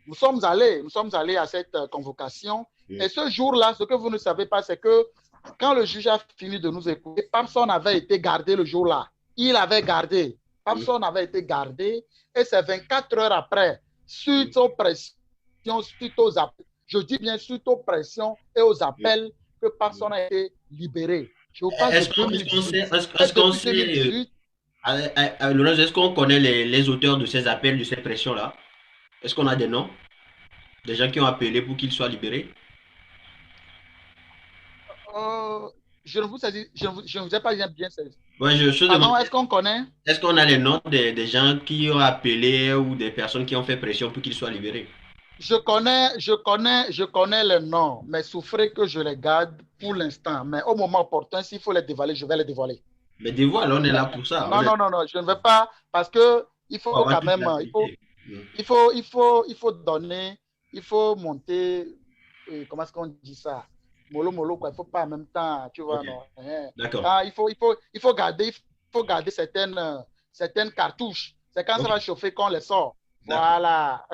Nous sommes allés à cette convocation. Et ce jour-là, ce que vous ne savez pas, c'est que quand le juge a fini de nous écouter, Papson avait été gardé le jour-là. Il avait gardé. Papson avait été gardé. Et c'est 24 heures après, suite aux pressions, suite aux appels, je dis bien suite aux pressions et aux appels, que Papson a été libéré. Je vous parle de Est-ce qu'on sait, 2018. est-ce qu'on Depuis sait, 2018, Lorenzo, est-ce qu'on connaît les auteurs de ces appels, de ces pressions-là? Est-ce qu'on a des noms? Des gens qui ont appelé pour qu'ils soient libérés? euh, je ne vous ai pas bien saisi. Ouais, je demande, Pardon, est-ce qu'on connaît? est-ce qu'on a les noms des gens qui ont appelé ou des personnes qui ont fait pression pour qu'ils soient libérés? Je connais les noms, mais souffrez que je les garde pour l'instant. Mais au moment opportun, s'il faut les dévoiler, je vais les dévoiler. Mais dévoile, on est Mais là pour ça. non, non, non, non, je ne vais pas parce que il Pour faut avoir quand toute même, la vérité. Mm. donner, il faut monter, comment est-ce qu'on dit ça? Mollo, mollo, quoi. Il ne faut pas en même temps, tu vois, Ok, non. d'accord. Quand il faut garder certaines cartouches. C'est quand ça Ok, va chauffer qu'on les sort. d'accord. Voilà.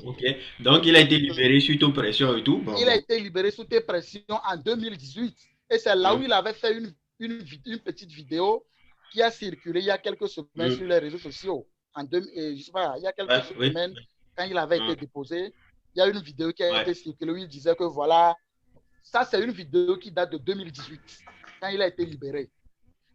Ok. Donc, il a été libéré suite aux pressions et tout. Bon, Il a bon. été libéré sous tes pressions en 2018. Et c'est là où Mm, il avait fait une petite vidéo qui a circulé il y a quelques semaines mm. sur les réseaux sociaux. Je sais pas, il y a quelques Ouais, oui. semaines, quand il avait Mm, été déposé, il y a une vidéo qui a ouais. été circulée où il disait que voilà, ça c'est une vidéo qui date de 2018, quand il a été libéré.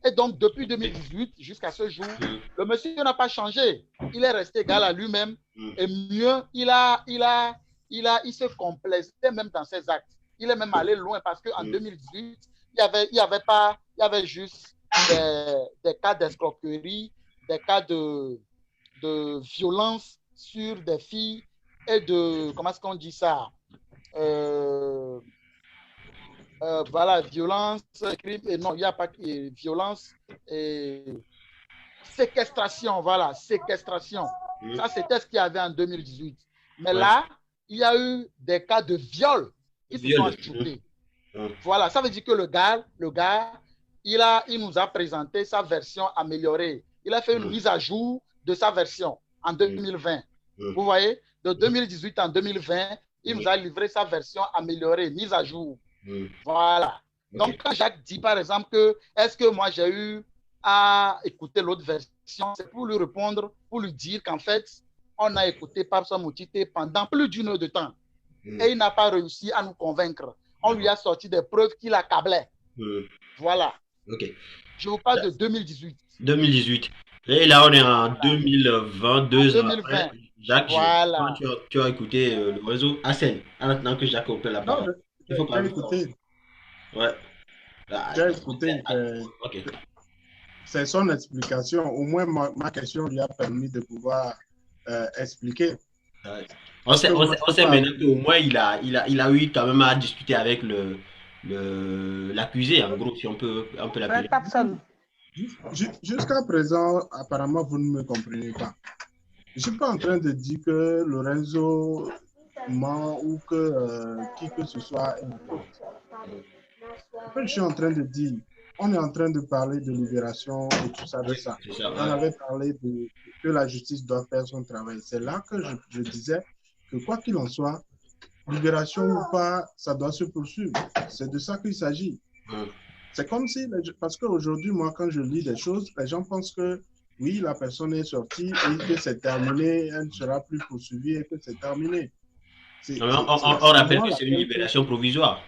Et donc, depuis Ok. 2018 jusqu'à ce jour, Mm, le monsieur n'a pas changé. Il est resté égal à lui-même. mm, Et mieux, il se complaisait même dans ses actes. Il est même allé loin parce qu'en mm, 2018, il y avait juste des cas d'escroquerie, des cas de violence sur des filles et comment est-ce qu'on dit ça? Euh, voilà, violence, crime, et non, il n'y a pas violence et séquestration, voilà, séquestration. mm. Ça, c'était ce qu'il y avait en 2018. Mais Ouais. là, il y a eu des cas de viol qui se sont Viol. ajoutés. Mm, Voilà, ça veut dire que le gars, il nous a présenté sa version améliorée. Il a fait une mm, mise à jour de sa version en mm, 2020. mm, Vous voyez, de mm, 2018 en 2020, il nous mm, a livré sa version améliorée, mise à jour. mm. Voilà. Ok. Donc, quand Jacques dit, par exemple, que est-ce que moi j'ai eu à écouter l'autre version, c'est pour lui répondre, pour lui dire qu'en fait, on a écouté Papsa Moutité pendant plus d'une heure de temps Mm, et il n'a pas réussi à nous convaincre. On lui d'accord. a sorti des preuves qui l'accablaient. Mm, Voilà. ok. Je vous parle de 2018. 2018. Et là, on est en Voilà. 2020, En 2 ans après. 2020. Jacques, quand Voilà. tu as écouté le réseau Asen, en attendant que Jacques reprenne la Non, parole. Il faut pas. j'ai écouté. Ouais. Ah, J'ai écouté. ok. C'est son explication. Au moins, ma question lui a permis de pouvoir expliquer. Ouais. Parce que moi, je On peux sait pas. maintenant qu'au moins il a eu quand même à discuter avec l'accusé, en gros, si on peut l'appeler. Pas personne. Jusqu'à présent, apparemment, vous ne me comprenez pas. Je ne suis pas en train de dire que Lorenzo ment ou que qui que ce soit. Ce que je suis en train de dire, on est en train de parler de libération et tout ça, de Oui, ça. c'est ça. On avait parlé que la justice doit faire son travail. C'est là que je disais que quoi qu'il en soit, libération ou pas, ça doit se poursuivre. C'est de ça qu'il s'agit. Hum. C'est comme si, parce qu'aujourd'hui, moi, quand je lis des choses, les gens pensent que oui, la personne est sortie et que c'est terminé, elle ne sera plus poursuivie et que c'est terminé. On rappelle moi que c'est une libération provisoire.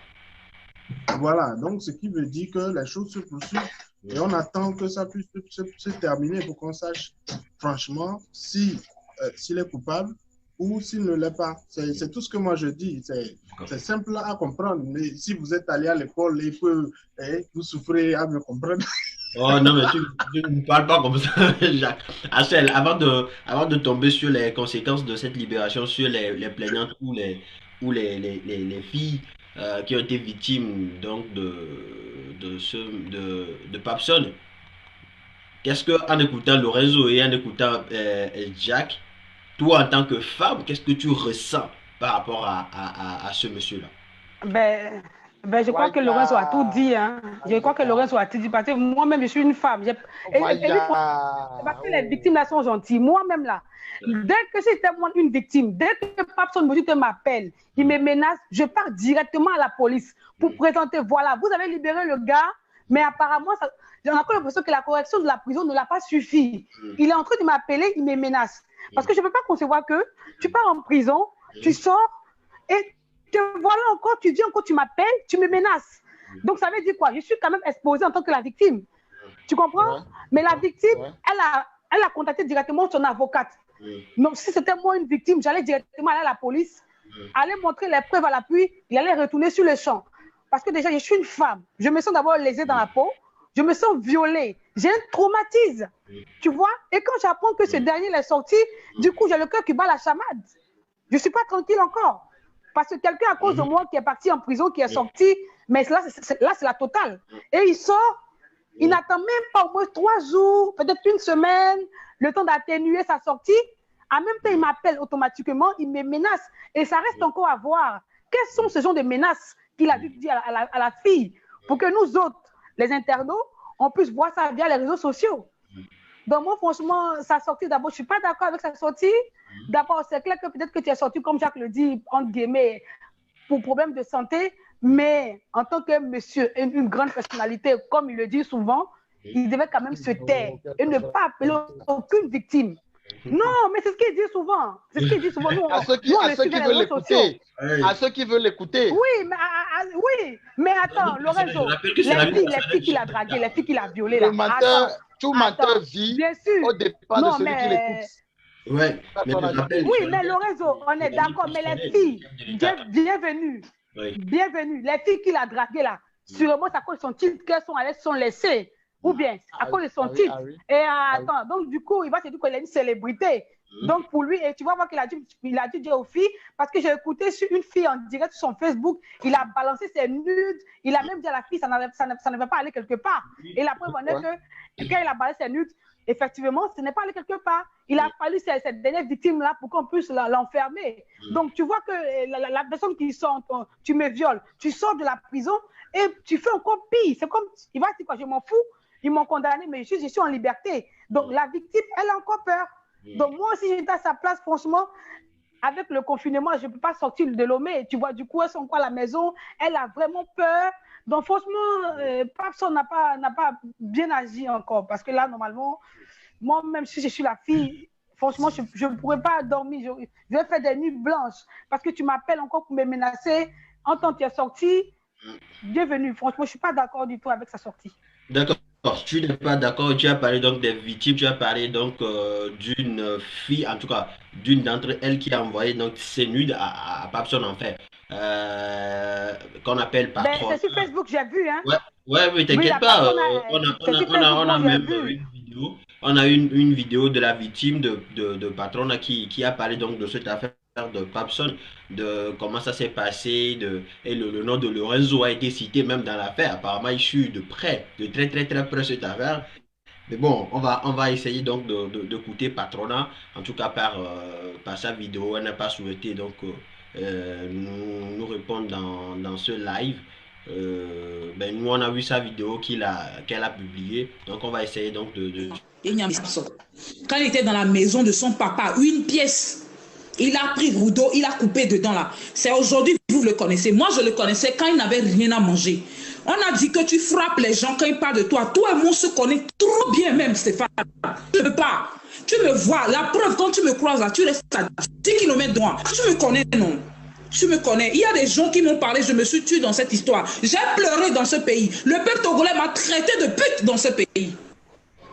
Voilà, donc ce qui veut dire que les choses se poursuivent et on attend que ça puisse se terminer pour qu'on sache franchement s'il est coupable ou s'il ne l'est pas. C'est tout ce que moi je dis. C'est simple à comprendre. Mais si vous êtes allé à l'école et que vous souffrez à me comprendre. Oh non, mais tu ne parles pas comme ça, Jacques. Achel, avant de tomber sur les conséquences de cette libération, sur les plaignantes les filles qui ont été victimes donc de Papson, qu'est-ce que, en écoutant Lorenzo et en écoutant Jacques, toi en tant que femme, qu'est-ce que tu ressens par rapport à ce monsieur-là? Ben, je crois que Lorenzo a tout dit. Hein. Je crois que Lorenzo a tout dit parce que moi-même, je suis une femme. Et lui, c'est parce que les victimes là sont gentilles. Moi-même là, dès que c'était moi une victime, dès que Papson m'appelle, il me menace, je pars directement à la police pour présenter, voilà, vous avez libéré le gars, mais apparemment, j'ai encore l'impression que la correction de la prison ne l'a pas suffi. Il est en train de m'appeler, il me menace. Parce que je ne peux pas concevoir que tu pars en prison, tu sors et te voilà encore, tu dis encore, tu m'appelles, tu me menaces. Donc ça veut dire quoi? Je suis quand même exposée en tant que la victime. Tu comprends? Mais la victime, elle a contacté directement son avocate. Donc si c'était moi une victime, j'allais directement aller à la police, aller montrer les preuves à l'appui, il allait retourner sur le champ. Parce que déjà, je suis une femme. Je me sens d'abord lésée dans la peau, je me sens violée, j'ai un traumatisme. Tu vois? Et quand j'apprends que ce dernier est sorti, du coup, j'ai le cœur qui bat la chamade. Je ne suis pas tranquille encore. Parce que quelqu'un à cause de moi qui est parti en prison, qui est sorti, mais là, c'est la totale. Et il sort, il n'attend même pas au moins 3 jours, peut-être une semaine, le temps d'atténuer sa sortie. En même temps, il m'appelle automatiquement, il me menace. Et ça reste encore à voir. Quels sont ce genre de menaces qu'il a dû dire à la fille pour que nous autres, les internautes, on puisse voir ça via les réseaux sociaux. Donc moi, franchement, sa sortie, d'abord, je ne suis pas d'accord avec sa sortie. D'abord, c'est clair que peut-être que tu es sorti, comme Jacques le dit, entre guillemets, pour problème de santé, mais en tant que monsieur, une grande personnalité, comme il le dit souvent, il devait quand même se taire et ne pas appeler aucune victime. Non, mais c'est ce qu'il dit souvent. C'est ce qu'il dit souvent. Nous, à ceux qui veulent l'écouter. À ceux qui veulent l'écouter. Oui, mais attends, Lorenzo, les filles qu'il a draguées, les filles qu'il a violées, là. Tout menteur vit bien sûr. au dépend de celui qui l'écoute. Ouais, mais Lorenzo, on est d'accord, mais les filles, bienvenue. Oui. Bienvenue. Les filles qu'il a draguées là, sûrement c'est à cause de son titre qu'elles sont laissées. Ou bien à cause de son titre. Et attends, donc du coup, il va se dire qu'il est une célébrité. Donc pour lui, et tu vas voir qu'il a dû dire aux filles, parce que j'ai écouté sur une fille en direct sur son Facebook, il a balancé ses nudes, il a même dit à la fille, ça ne va pas aller quelque part. Et la preuve en est que quand il a balancé ses nudes, effectivement, ce n'est pas allé quelque part. Il a fallu cette dernière victime-là pour qu'on puisse l'enfermer. Donc, tu vois que la personne qui sort, tu me violes, tu sors de la prison et tu fais encore pire. C'est comme, il va dire quoi, je m'en fous, ils m'ont condamné, mais je suis en liberté. Donc, la victime, elle a encore peur. Donc, moi aussi, j'étais à sa place, franchement, avec le confinement, je ne peux pas sortir de Lomé. Tu vois, du coup, elles sont quoi à la maison, elle a vraiment peur. Donc, franchement, Papson n'a pas bien agi encore. Parce que là, normalement, moi, même si je suis la fille, franchement, je ne pourrais pas dormir. Je vais faire des nuits blanches. Parce que tu m'appelles encore pour me menacer. En tant que tu es sorti, bienvenue. Franchement, je ne suis pas d'accord du tout avec sa sortie. D'accord. tu n'es pas d'accord, tu as parlé donc des victimes, tu as parlé donc d'une fille, en tout cas d'une d'entre elles qui a envoyé donc ses nudes à Papson en fait, euh, qu'on appelle Ben, patron. c'est sur Facebook, j'ai vu, hein. Ouais, ouais, mais Oui, t'inquiète la pas, patronne, c'est sur Facebook, on moi a j'ai même vu. une vidéo, on a une vidéo de la victime de Patrona qui a parlé donc de cette affaire de Papson, de comment ça s'est passé, et le nom de Lorenzo a été cité même dans l'affaire. Apparemment, il suit de près, de très très très près cette affaire. Mais bon, on va essayer donc d'écouter Patrona, en tout cas par sa vidéo. Elle n'a pas souhaité donc nous répondre dans ce live. Ben, nous, on a vu sa vidéo qu'elle a publiée. Donc, on va essayer donc Quand il était dans la maison de son papa, une pièce, il a pris Rudo, il a coupé dedans là. C'est aujourd'hui que vous le connaissez. Moi, je le connaissais quand il n'avait rien à manger. On a dit que tu frappes les gens quand ils parlent de toi. Toi et moi, on se connaît trop bien même, Stéphane. Tu ne peux pas. Tu me vois. La preuve, quand tu me croises là, tu restes à 10 km de moi. Tu me connais, non? Tu me connais. Il y a des gens qui m'ont parlé, je me suis tué dans cette histoire. J'ai pleuré dans ce pays. Le peuple togolais m'a traité de pute dans ce pays.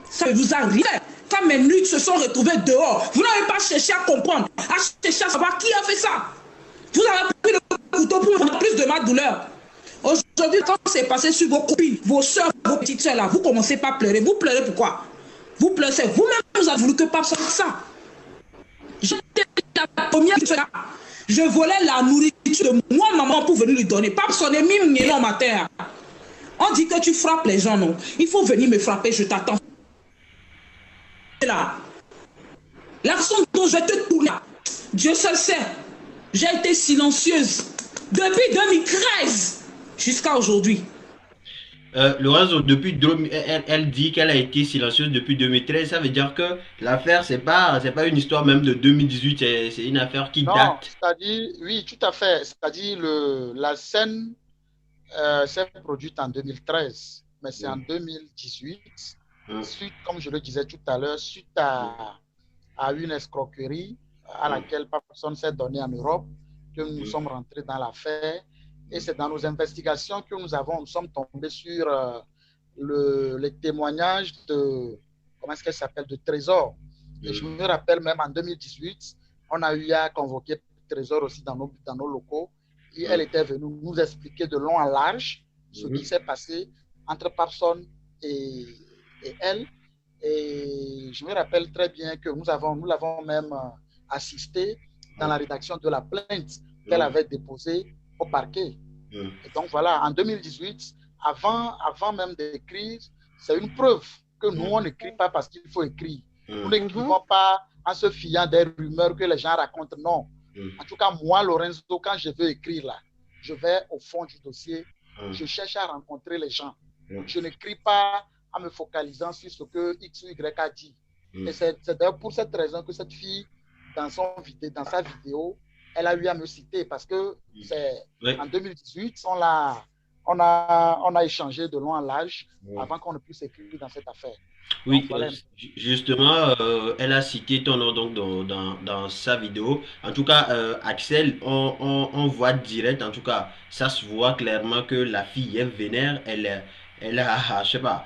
Ça vous arrive. Quand mes nudes se sont retrouvées dehors, vous n'avez pas cherché à comprendre, à chercher à savoir qui a fait ça. Vous avez pris le couteau pour faire plus de ma douleur. Aujourd'hui, quand c'est passé sur vos copines, vos soeurs, vos petites soeurs là, vous commencez pas à pleurer. Vous pleurez pourquoi? Vous pleurez, c'est vous-même vous avez voulu que Pape fasse ça. J'étais la première qui là. Je volais la nourriture de moi, maman, pour venir lui donner. Pape sonnait mime non matin. On dit que tu frappes les gens, non? Il faut venir me frapper, je t'attends. Là. L'action dont je vais te tourner, Dieu seul sait. J'ai été silencieuse depuis 2013 jusqu'à aujourd'hui. Lorenzo, elle dit qu'elle a été silencieuse depuis 2013. Ça veut dire que l'affaire, c'est pas une histoire même de 2018, c'est une affaire qui Non, date. c'est-à-dire, oui, tout à fait. C'est-à-dire, la scène s'est produite en 2013, mais c'est en 2018, suite, comme je le disais tout à l'heure, suite à une escroquerie à laquelle personne s'est donné en Europe, que nous sommes rentrés dans l'affaire. Et c'est dans nos investigations que nous sommes tombés sur les témoignages de, comment est-ce qu'elle s'appelle, de Trésor. Et je me rappelle même en 2018, on a eu à convoquer Trésor aussi dans nos locaux. Et elle était venue nous expliquer de long en large ce qui s'est passé entre Papson et elle. Et je me rappelle très bien que nous l'avons même assisté dans la rédaction de la plainte qu'elle avait déposée au parquet. Et donc voilà, en 2018, avant même d'écrire, c'est une preuve que nous, on n'écrit pas parce qu'il faut écrire. Nous n'écrivons pas en se fiant des rumeurs que les gens racontent, non. En tout cas, moi, Lorenzo, quand je veux écrire là, je vais au fond du dossier, je cherche à rencontrer les gens. Je n'écris pas en me focalisant sur ce que X ou Y a dit. Et c'est d'ailleurs pour cette raison que cette fille, dans sa vidéo, elle a eu à me citer parce que c'est en 2018, on a échangé de long en large avant qu'on ne puisse écrire dans cette affaire. Oui, donc, voilà. justement, elle a cité ton nom donc dans sa vidéo. En tout cas, Axel, on voit direct, en tout cas, ça se voit clairement que la fille est vénère, elle a, je sais pas.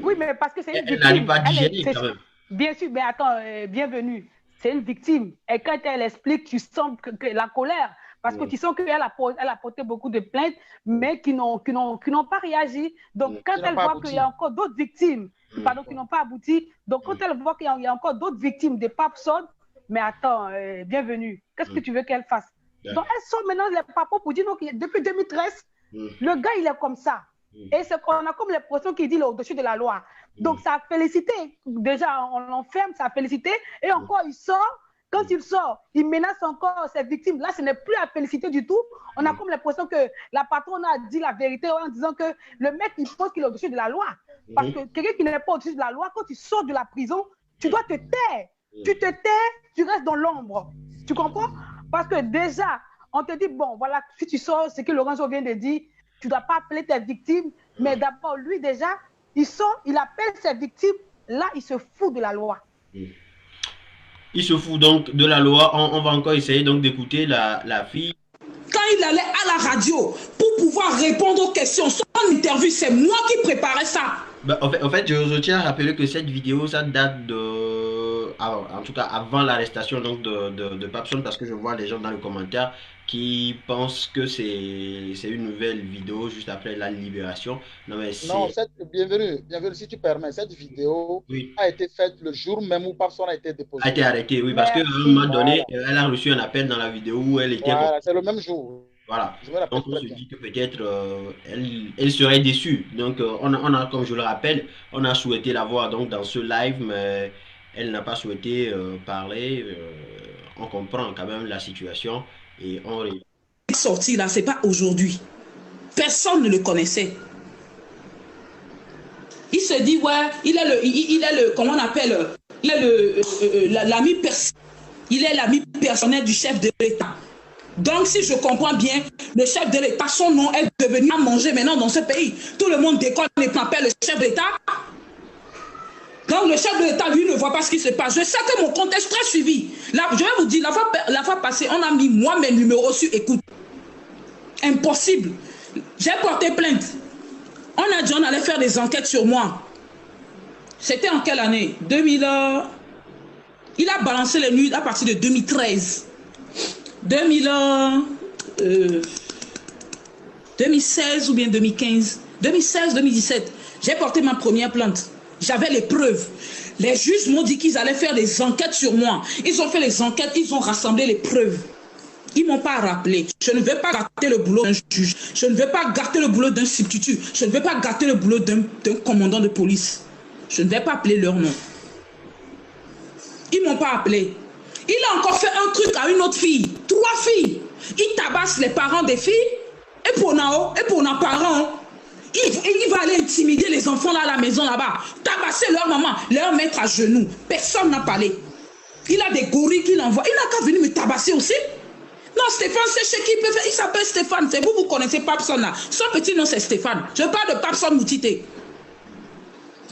Oui, mais parce que c'est une Elle n'arrive victime. pas à digérer quand même. Bien sûr, mais attends, bienvenue. C'est une victime. Et quand elle explique, tu sens que la colère. Parce que tu sens qu'elle a porté beaucoup de plaintes, mais qui n'ont pas réagi. Donc, quand elle voit qu'il y a encore d'autres victimes, qui n'ont pas abouti, donc quand elle voit qu'il y a encore d'autres victimes des Papson, mais attends, bienvenue. Qu'est-ce que tu veux qu'elle fasse? Donc, elles sont maintenant les papas pour dire que depuis 2013, le gars, il est comme ça. Et c'est qu'on a comme l'impression qu'il dit au-dessus de la loi. Donc, ça a félicité. Déjà, on l'enferme, ça a félicité. Et encore, il sort. Quand il sort, il menace encore ses victimes. Là, ce n'est plus à féliciter du tout. On a comme l'impression que la patronne a dit la vérité en disant que le mec, il pense qu'il est au-dessus de la loi. Parce que quelqu'un qui n'est pas au-dessus de la loi, quand tu sors de la prison, tu dois te taire. Tu te tais, tu restes dans l'ombre. Tu comprends? Parce que déjà, on te dit, bon, voilà, si tu sors, ce que Lorenzo vient de dire, tu ne dois pas appeler tes victimes. Mais d'abord, lui, déjà, il sort, il appelle ses victimes. Là, il se fout de la loi. Il se fout donc de la loi. On va encore essayer donc d'écouter la fille. Quand il allait à la radio pour pouvoir répondre aux questions, son interview, c'est moi qui préparais ça. Bah, en fait, je tiens à rappeler que cette vidéo, ça date de... alors, en tout cas, avant l'arrestation donc de Papson, parce que je vois les gens dans les commentaires qui pensent que c'est une nouvelle vidéo juste après la libération. Non, mais Non, c'est... bienvenue, bienvenue, si tu permets. Cette vidéo Oui, a été faite le jour même où Papson a été a été déposé. arrêtée, oui, parce qu'à un Merci. moment donné, Voilà, elle a reçu un appel dans la vidéo où elle était... voilà, c'est le même jour. Voilà. Je me rappelle Donc on très se bien. dit que peut-être elle serait déçue. Donc comme je le rappelle, on a souhaité la voir donc dans ce live, mais elle n'a pas souhaité parler. On comprend quand même la situation et on... Sorti là, c'est pas aujourd'hui. Personne ne le connaissait. Il se dit, ouais, il est le, comment on appelle, il est l'ami il est l'ami personnel du chef de l'État. Donc, si je comprends bien, le chef de l'État, son nom est devenu à manger maintenant dans ce pays. Tout le monde déconne et appelle le chef d'État. Donc, le chef de l'État, lui, ne voit pas ce qui se passe. Je sais que mon compte est très suivi. Là, je vais vous dire, la fois passée, on a mis moi mes numéros sur écoute. Impossible. J'ai porté plainte. On a dit on allait faire des enquêtes sur moi. C'était en quelle année? 2000. Il a balancé les nuits à partir de 2013. 2016 ou bien 2015. 2016-2017. J'ai porté ma première plainte. J'avais les preuves. Les juges m'ont dit qu'ils allaient faire des enquêtes sur moi. Ils ont fait les enquêtes, ils ont rassemblé les preuves. Ils ne m'ont pas rappelé. Je ne vais pas gâter le boulot d'un juge. Je ne vais pas gâter le boulot d'un substitut. Je ne vais pas gâter le boulot d'un commandant de police. Je ne vais pas appeler leur nom. Ils ne m'ont pas appelé. Il a encore fait un truc à une autre fille. 3 filles. Il tabasse les parents des filles. Et pour nos parents, il va aller intimider les enfants là à la maison là-bas. Tabasser leur maman, leur mettre à genoux. Personne n'a parlé. Il a des gorilles qu'il envoie. Il n'a qu'à venir me tabasser aussi. Non, Stéphane, c'est chez qui il peut faire. Il s'appelle Stéphane. C'est vous connaissez Papson là. Son petit nom, c'est Stéphane. Je parle de Papson Moutité.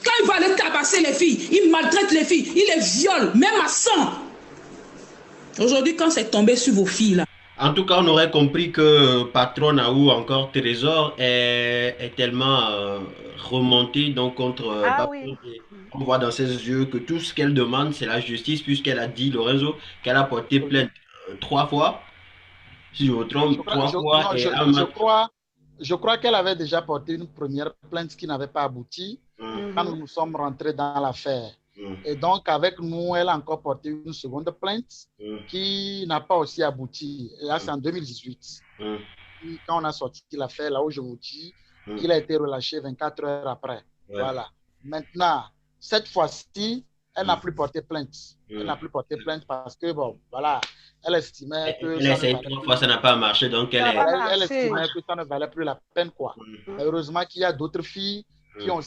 Quand il va aller tabasser les filles, il maltraite les filles, il les viole, même à sang. Aujourd'hui, quand c'est tombé sur vos filles là. En tout cas, on aurait compris que Patron ou encore Trésor est tellement remonté donc contre Ah Papson. oui. Et on voit dans ses yeux que tout ce qu'elle demande, c'est la justice, puisqu'elle a dit, Lorenzo, qu'elle a porté Oui. plainte 3 fois. Si je me Je trompe, crois, 3 fois non, et un match. je crois qu'elle avait déjà porté une première plainte qui n'avait pas abouti quand nous sommes rentrés dans l'affaire. Et donc, avec nous, elle a encore porté une seconde plainte qui n'a pas aussi abouti. Et là, c'est en 2018. Quand on a sorti l'affaire, là où je vous dis, il a été relâché 24 heures après. Ouais. Voilà. Maintenant, cette fois-ci, elle n'a plus porté plainte. Elle n'a plus porté plainte parce que, bon, voilà, elle estimait que Elle ça essaie ne valait 3 fois, ça n'a pas marché, donc elle Ça est... va elle marcher. estimait que ça ne valait plus la peine, quoi. Heureusement qu'il y a d'autres filles qui ont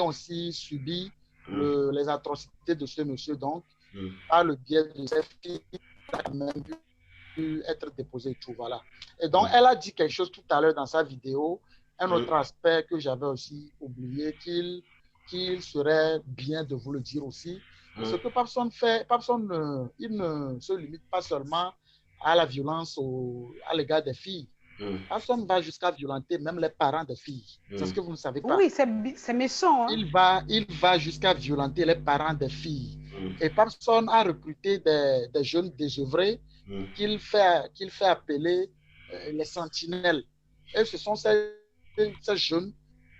aussi subi les atrocités de ce monsieur, donc, par le biais de ces filles, elle a quand même pu être déposée et tout, voilà. Et donc, elle a dit quelque chose tout à l'heure dans sa vidéo, un autre aspect que j'avais aussi oublié, qu'il serait bien de vous le dire aussi. Ce que Papson fait, il ne se limite pas seulement à la violence à l'égard des filles. Papson va jusqu'à violenter même les parents des filles. C'est ce que vous ne savez pas. Oui, c'est méchant. Hein? Il va jusqu'à violenter les parents des filles. Et Papson a recruté des jeunes désœuvrés qu'il fait appeler les sentinelles. Et ce sont ces jeunes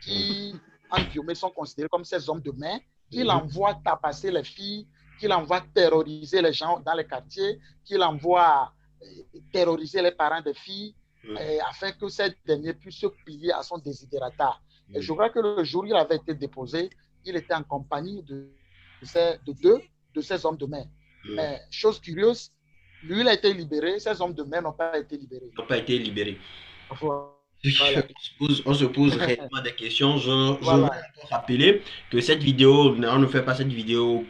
qui, en guillemets, sont considérés comme ces hommes de main, qu'il envoie tabasser les filles, qu'il envoie terroriser les gens dans les quartiers, qu'il envoie terroriser les parents des filles, afin que ces derniers puissent se plier à son désidérata. Et je crois que le jour où il avait été déposé, il était en compagnie de deux de ces hommes de main. Mais chose curieuse, lui, il a été libéré, ces hommes de main n'ont pas été libérés. Ils n'ont pas été libérés. Voilà. On se pose réellement des questions. Je voudrais encore rappeler que cette vidéo, on ne fait pas cette vidéo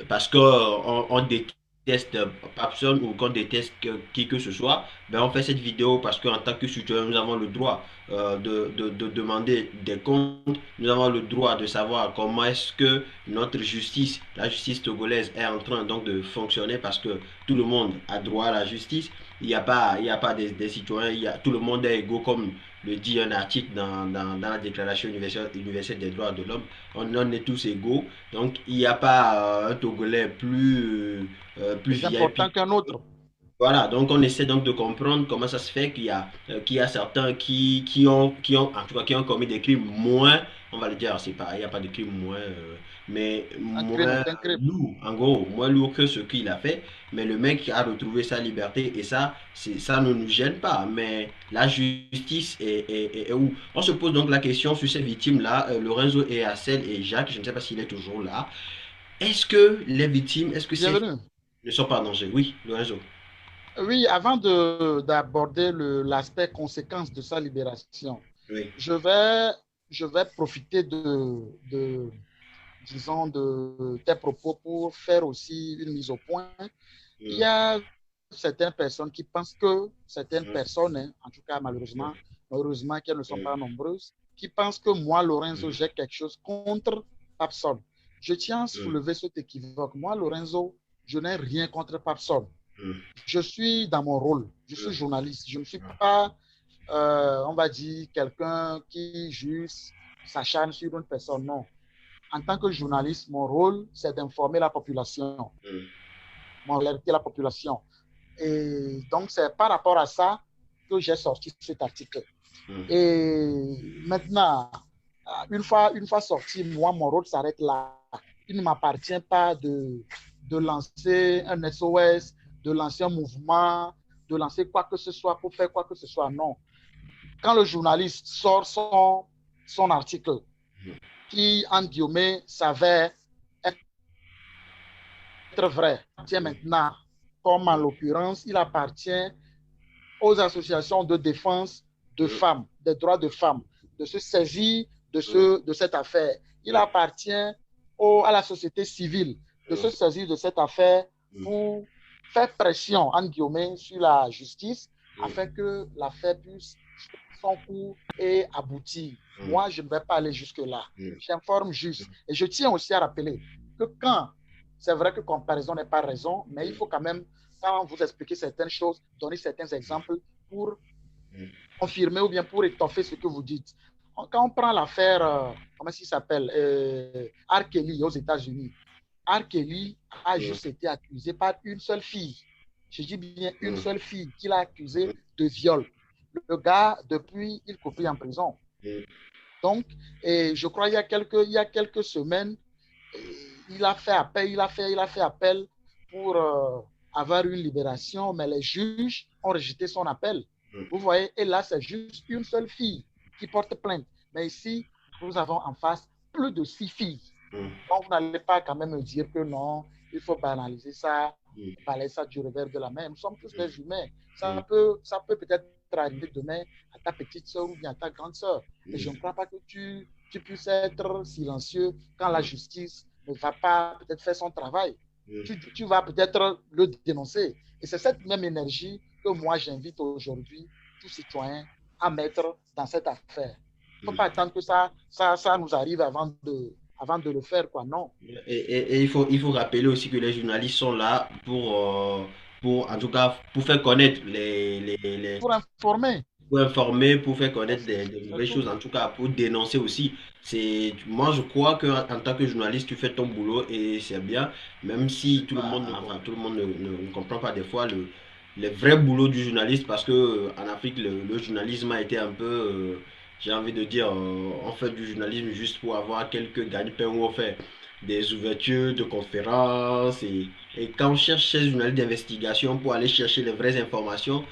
parce qu'on déteste Papson ou qu'on déteste qui que ce soit. Ben on fait cette vidéo parce qu'en tant que citoyen, nous avons le droit de demander des comptes. Nous avons le droit de savoir comment est-ce que notre justice, la justice togolaise, est en train donc de fonctionner parce que tout le monde a droit à la justice. Il n'y a pas des citoyens, tout le monde est égaux comme le dit un article dans la Déclaration universelle des droits de l'homme. On est tous égaux. Donc, il n'y a pas un Togolais plus Plus important VIP. qu'un autre. Voilà, donc on essaie donc de comprendre comment ça se fait qu'il y a certains en tout cas, qui ont commis des crimes moins, on va le dire, c'est pas, il n'y a pas de crime moins, mais Un crime moins est un crime. lourd, en gros, moins lourd que ce qu'il a fait. Mais le mec a retrouvé sa liberté et ça ne nous gêne pas. Mais la justice est où? On se pose donc la question sur ces victimes-là, Lorenzo et Assel et Jacques, je ne sais pas s'il est toujours là. Est-ce que les victimes, est-ce que ces Bienvenue. ne sont pas en danger? Oui, Lorenzo. Oui, avant d'aborder l'aspect conséquence de sa libération, Oui. je vais profiter disons, de tes propos pour faire aussi une mise au point. Il y a certaines personnes qui pensent que certaines personnes, hein, en tout cas malheureusement qu'elles ne sont pas nombreuses, qui pensent que moi, Lorenzo, j'ai quelque chose contre Papson. Je tiens à soulever cet équivoque. Moi, Lorenzo, je n'ai rien contre Papson. Je suis dans mon rôle. Je suis journaliste. Je ne suis pas, on va dire, quelqu'un qui juste s'acharne sur une personne. Non. En tant que journaliste, mon rôle, c'est d'informer la population. Alerter la population. Et donc, c'est par rapport à ça que j'ai sorti cet article. Et maintenant, une fois sorti, moi, mon rôle s'arrête là. Il ne m'appartient pas de lancer un SOS, de lancer un mouvement, de lancer quoi que ce soit pour faire quoi que ce soit. Non. Quand le journaliste sort son article, qui, en guillemets, s'avère être vrai, tiens maintenant, comme en l'occurrence, il appartient aux associations de défense de femmes, des droits de femmes, de se saisir de cette affaire. Il appartient à la société civile de se saisir de cette affaire pour faire pression, en guillemets, sur la justice afin que l'affaire puisse son cours et aboutir. Moi, je ne vais pas aller jusque-là. J'informe juste. Et je tiens aussi à rappeler que c'est vrai que comparaison n'est pas raison, mais il faut quand même, quand vous expliquez certaines choses, donner certains exemples pour confirmer ou bien pour étoffer ce que vous dites. Quand on prend l'affaire, comment il s'appelle, R. Kelly aux États-Unis, R. Kelly a juste été accusé par une seule fille. Je dis bien une seule fille qu'il a accusé de viol. Le gars, depuis, il copie en prison. Donc, et je crois il y a quelques semaines, il a fait appel pour avoir une libération, mais les juges ont rejeté son appel. Vous voyez, et là, c'est juste une seule fille qui porte plainte. Mais ici, nous avons en face plus de 6 filles. Donc, vous n'allez pas quand même me dire que non, il faut banaliser ça, balayer ça du revers de la main. Nous sommes tous des humains. Ça peut peut-être arriver demain à ta petite soeur ou bien à ta grande soeur. Et je ne crois pas que tu puisses être silencieux quand la justice ne va pas peut-être faire son travail. Tu vas peut-être le dénoncer. Et c'est cette même énergie que moi j'invite aujourd'hui tous citoyens à mettre dans cette affaire. Il ne faut pas attendre que ça nous arrive avant de le faire, quoi. Non. Et il faut rappeler aussi que les journalistes sont là en tout cas, pour faire connaître pour informer. Pour informer, pour faire connaître des nouvelles choses, en tout cas pour dénoncer aussi. Moi, je crois qu'en tant que journaliste, tu fais ton boulot et c'est bien, même si tout le monde ne comprend pas des fois le vrai boulot du journaliste, parce que en Afrique, le journalisme a été un peu, j'ai envie de dire, on fait du journalisme juste pour avoir quelques gagne-pain ou on fait des ouvertures de conférences et quand on cherche ces journalistes d'investigation pour aller chercher les vraies informations,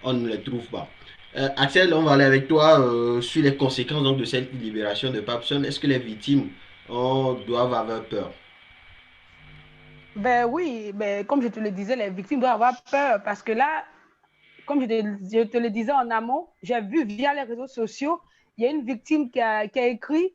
on ne les trouve pas. Axel, on va aller avec toi sur les conséquences donc, de cette libération de Papson. Est-ce que les victimes doivent avoir peur? Ben oui, ben, comme je te le disais, les victimes doivent avoir peur parce que là, comme je te le disais en amont, j'ai vu via les réseaux sociaux, il y a une victime qui a écrit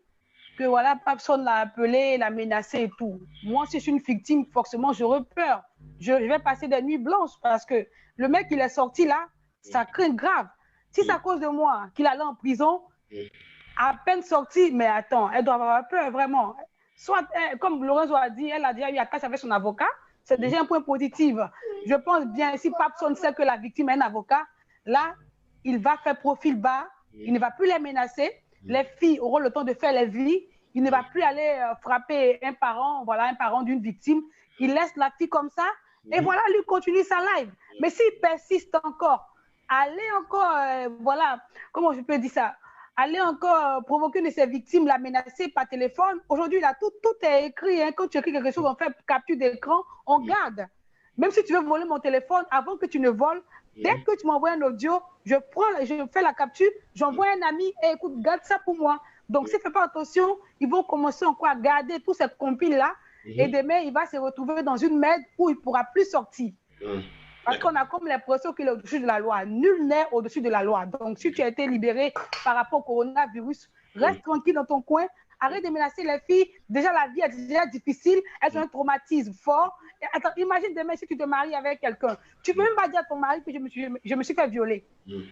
que voilà, Papson l'a appelé, l'a menacé et tout. Moi, si je suis une victime, forcément, j'aurais peur. Je vais passer des nuits blanches parce que le mec, il est sorti là, ça craint grave. Si c'est à cause de moi qu'il allait en prison, à peine sorti, mais attends, elle doit avoir peur vraiment. Soit, comme Lorenzo a dit, elle a déjà eu attache avec son avocat, c'est déjà un point positif. Je pense bien, si Papson sait que la victime est un avocat, là, il va faire profil bas Il ne va plus les menacer. Les filles auront le temps de faire les vies. Il ne va plus aller frapper un parent d'une victime. Il laisse la fille comme ça et voilà, lui continue sa live. Mais s'il persiste encore, aller encore, comment je peux dire ça, aller encore provoquer une de ses victimes, la menacer par téléphone. Aujourd'hui, là, tout est écrit. Hein. Quand tu écris quelque chose, on fait capture d'écran, on garde. Même si tu veux voler mon téléphone, avant que tu ne voles, dès que tu m'envoies un audio, je fais la capture, j'envoie un ami et écoute, garde ça pour moi. Donc, s'il ne fait pas attention, ils vont commencer encore à garder tous ces compiles-là et demain, il va se retrouver dans une merde où il ne pourra plus sortir. Parce qu'on a comme l'impression qu'il est au-dessus de la loi. Nul n'est au-dessus de la loi. Donc, si tu as été libéré par rapport au coronavirus, reste tranquille dans ton coin. Arrête de menacer les filles. Déjà, la vie est déjà difficile. Elles ont un traumatisme fort. Et attends, imagine demain si tu te maries avec quelqu'un. Tu ne peux même pas dire à ton mari que je me suis fait violer.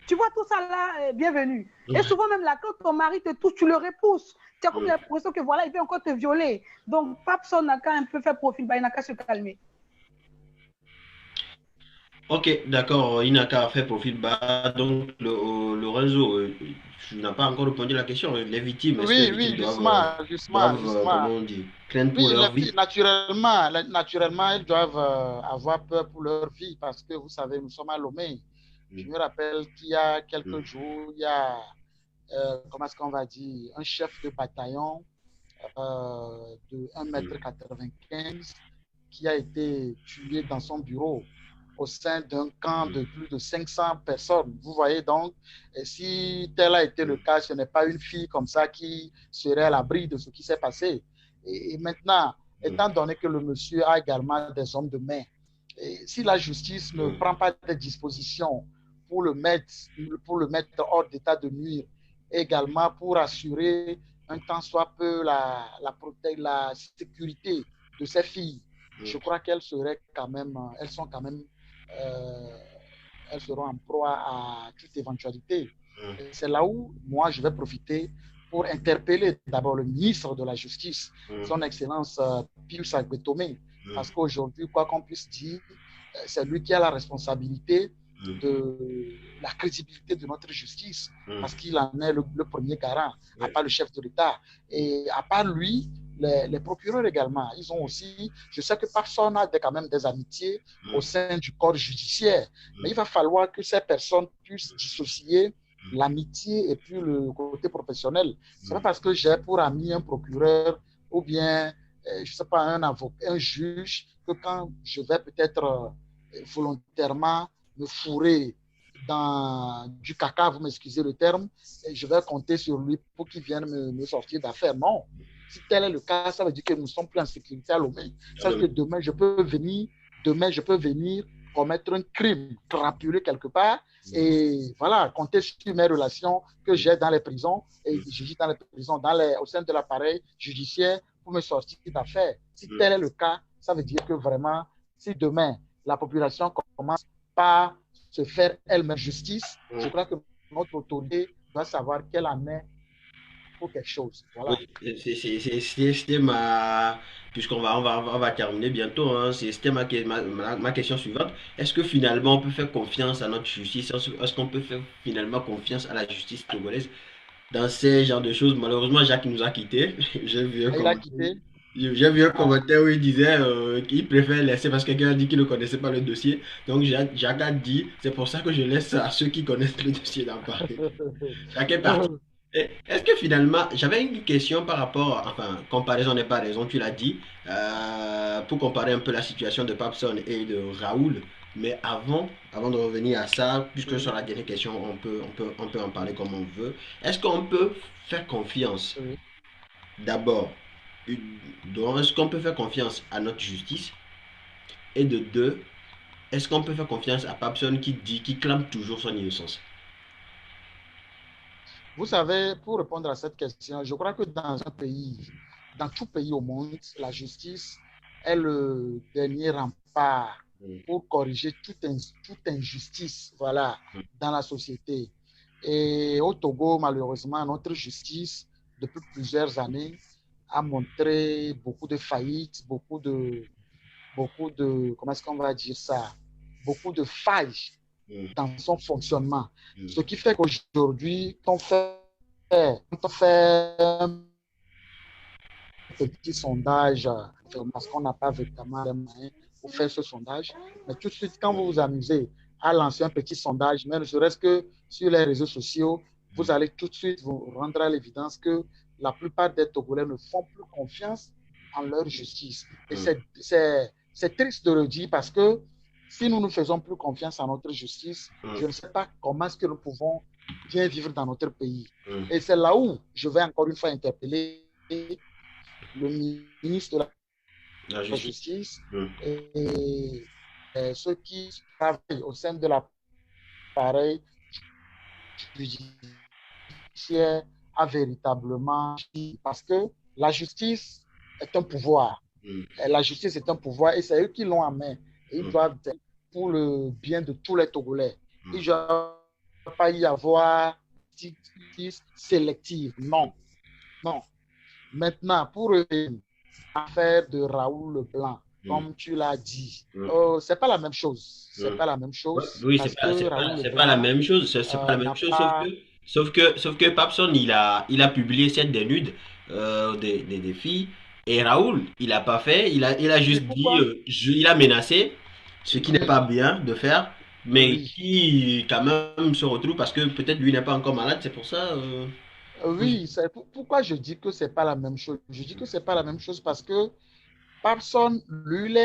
Tu vois tout ça là, bienvenue. Et souvent même là, quand ton mari te touche, tu le repousses. Tu as comme l'impression que voilà, il veut encore te violer. Donc, Papson n'a qu'à un peu faire profil, il n'a qu'à se calmer. Ok, d'accord, il n'a qu'à faire profil bas. Donc, Lorenzo, tu n'as pas encore répondu à la question. Les victimes, est-ce que les victimes doivent comment on dit, craindre pour leur vie? Naturellement, elles doivent avoir peur pour leur vie parce que vous savez, nous sommes à Lomé. Je me rappelle qu'il y a quelques jours, il y a, comment est-ce qu'on va dire, un chef de bataillon de 1,95 m qui a été tué dans son bureau au sein d'un camp de plus de 500 personnes. Vous voyez donc, et si tel a été le cas, ce n'est pas une fille comme ça qui serait à l'abri de ce qui s'est passé. Et maintenant, étant donné que le monsieur a également des hommes de main, et si la justice ne prend pas des dispositions pour le mettre hors d'état de nuire, également pour assurer un tant soit peu la sécurité de ces filles, je crois qu'elles seraient quand même, elles sont quand même, elles seront en proie à toute éventualité. C'est là où moi je vais profiter pour interpeller d'abord le ministre de la Justice, son Excellence Pius Agbetomé, parce qu'aujourd'hui, quoi qu'on puisse dire, c'est lui qui a la responsabilité de la crédibilité de notre justice, parce qu'il en est le premier garant, à part le chef de l'État. Et à part lui, les procureurs également, ils ont aussi, je sais que personne n'a quand même des amitiés au sein du corps judiciaire, mais il va falloir que ces personnes puissent dissocier l'amitié et puis le côté professionnel. C'est pas parce que j'ai pour ami un procureur ou bien, je sais pas, un avocat, un juge, que quand je vais peut-être volontairement me fourrer dans du caca, vous m'excusez le terme, et je vais compter sur lui pour qu'il vienne me sortir d'affaires. Non. Si tel est le cas, ça veut dire que nous ne sommes plus en sécurité à Lomé. Ça veut dire que demain, je peux venir commettre un crime crapuleux quelque part et voilà, compter sur mes relations que j'ai dans les prisons et je dis dans les prisons, au sein de l'appareil judiciaire pour me sortir d'affaires. Si tel est le cas, ça veut dire que vraiment, si demain, la population commence par se faire elle-même justice, je crois que notre autorité doit savoir qu'elle en est pour quelque chose. Voilà. Oui, c'était ma... Puisqu'on va terminer bientôt, hein, c'était ma question suivante. Est-ce que finalement on peut faire confiance à notre justice? Est-ce qu'on peut faire finalement confiance à la justice togolaise dans ces genres de choses? Malheureusement, Jacques nous a quittés. J'ai vu un commentaire où il disait qu'il préfère laisser parce que quelqu'un a dit qu'il ne connaissait pas le dossier. Donc Jacques a dit, c'est pour ça que je laisse à ceux qui connaissent le dossier d'en parler. Jacques est parti. Est-ce que finalement, j'avais une question par rapport, enfin, comparaison n'est pas raison, tu l'as dit, pour comparer un peu la situation de Papson et de Raoul. Mais avant de revenir à ça, puisque sur la dernière question, on peut en parler comme on veut. Est-ce qu'on peut faire confiance d'abord? Donc, est-ce qu'on peut faire confiance à notre justice? Et de deux, est-ce qu'on peut faire confiance à Papson qui clame toujours son innocence? Vous savez, pour répondre à cette question, je crois que dans tout pays au monde, la justice est le dernier rempart pour corriger toute injustice, voilà, dans la société. Et au Togo, malheureusement, notre justice, depuis plusieurs années, a montré beaucoup de faillites, beaucoup de, comment est-ce qu'on va dire ça, beaucoup de failles dans son fonctionnement. Ce qui fait qu'aujourd'hui, quand on fait un petit sondage, parce qu'on n'a pas véritablement les moyens pour faire ce sondage, mais tout de suite, quand vous vous amusez à lancer un petit sondage, même ne serait-ce que sur les réseaux sociaux, vous allez tout de suite vous rendre à l'évidence que la plupart des Togolais ne font plus confiance en leur justice. Et c'est triste de le dire parce que si nous ne faisons plus confiance en notre justice, je ne sais pas comment est-ce que nous pouvons bien vivre dans notre pays. Et c'est là où je vais encore une fois interpeller le ministre de la Justice et ceux qui travaillent au sein de l'appareil judiciaire à véritablement, parce que la justice est un pouvoir. La justice est un pouvoir et c'est eux qui l'ont en main. Et ils doivent, pour le bien de tous les Togolais, il ne doit pas y avoir justice sélective. Non, non. Maintenant, pour l'affaire de Raoul Leblanc, comme tu l'as dit, c'est pas la même chose. C'est pas la même chose. Oui, c'est pas la même chose. C'est pas la même chose, sauf que Papson, il a publié cette dénude des filles. Et Raoul, il n'a pas fait, il a juste dit, il a menacé, ce qui n'est pas bien de faire, mais qui quand même se retrouve parce que peut-être lui n'est pas encore malade, c'est pour ça. Oui, c'est pourquoi je dis que c'est pas la même chose. Je dis que c'est pas la même chose parce que Papson, lui,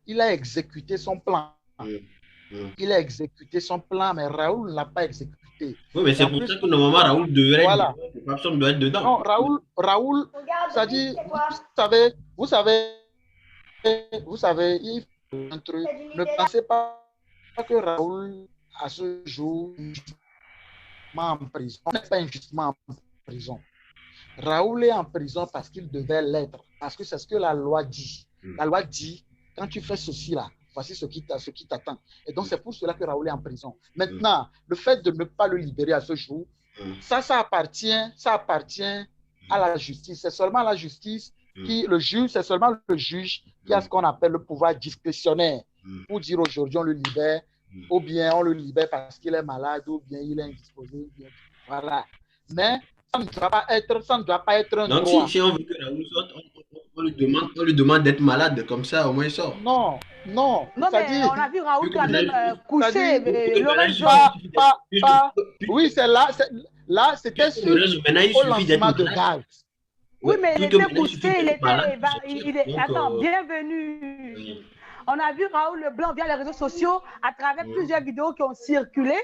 il a exécuté son plan. Il a exécuté son plan, mais Raoul ne l'a pas exécuté. Oui, mais c'est pour ça que normalement Raoul devrait voilà. Papson doit être dedans. Non, Raoul, c'est-à-dire, vous savez, il faut un truc. Ne pensez pas que Raoul, à ce jour, en prison. On n'est pas injustement en prison. Raoul est en prison parce qu'il devait l'être, parce que c'est ce que la loi dit. La loi dit, quand tu fais ceci là, voici ce qui t'attend. Et donc, c'est pour cela que Raoul est en prison. Maintenant, le fait de ne pas le libérer à ce jour, ça appartient à la justice. C'est seulement la justice c'est seulement le juge qui a ce qu'on appelle le pouvoir discrétionnaire pour dire aujourd'hui on le libère, ou bien on le libère parce qu'il est malade, ou bien il est indisposé. Voilà. Mais ça ne doit pas être un donc, droit. Si on veut que Raoul sorte, on lui demande d'être malade, comme ça au moins il sort. Non, mais on a vu Raoul quand même couché. Oui, c'est là, c'était sur au lancement de gaz. Oui, mais il était couché, Attends, bienvenue. Oui. On a vu Raoul Leblanc via les réseaux sociaux à travers plusieurs vidéos qui ont circulé.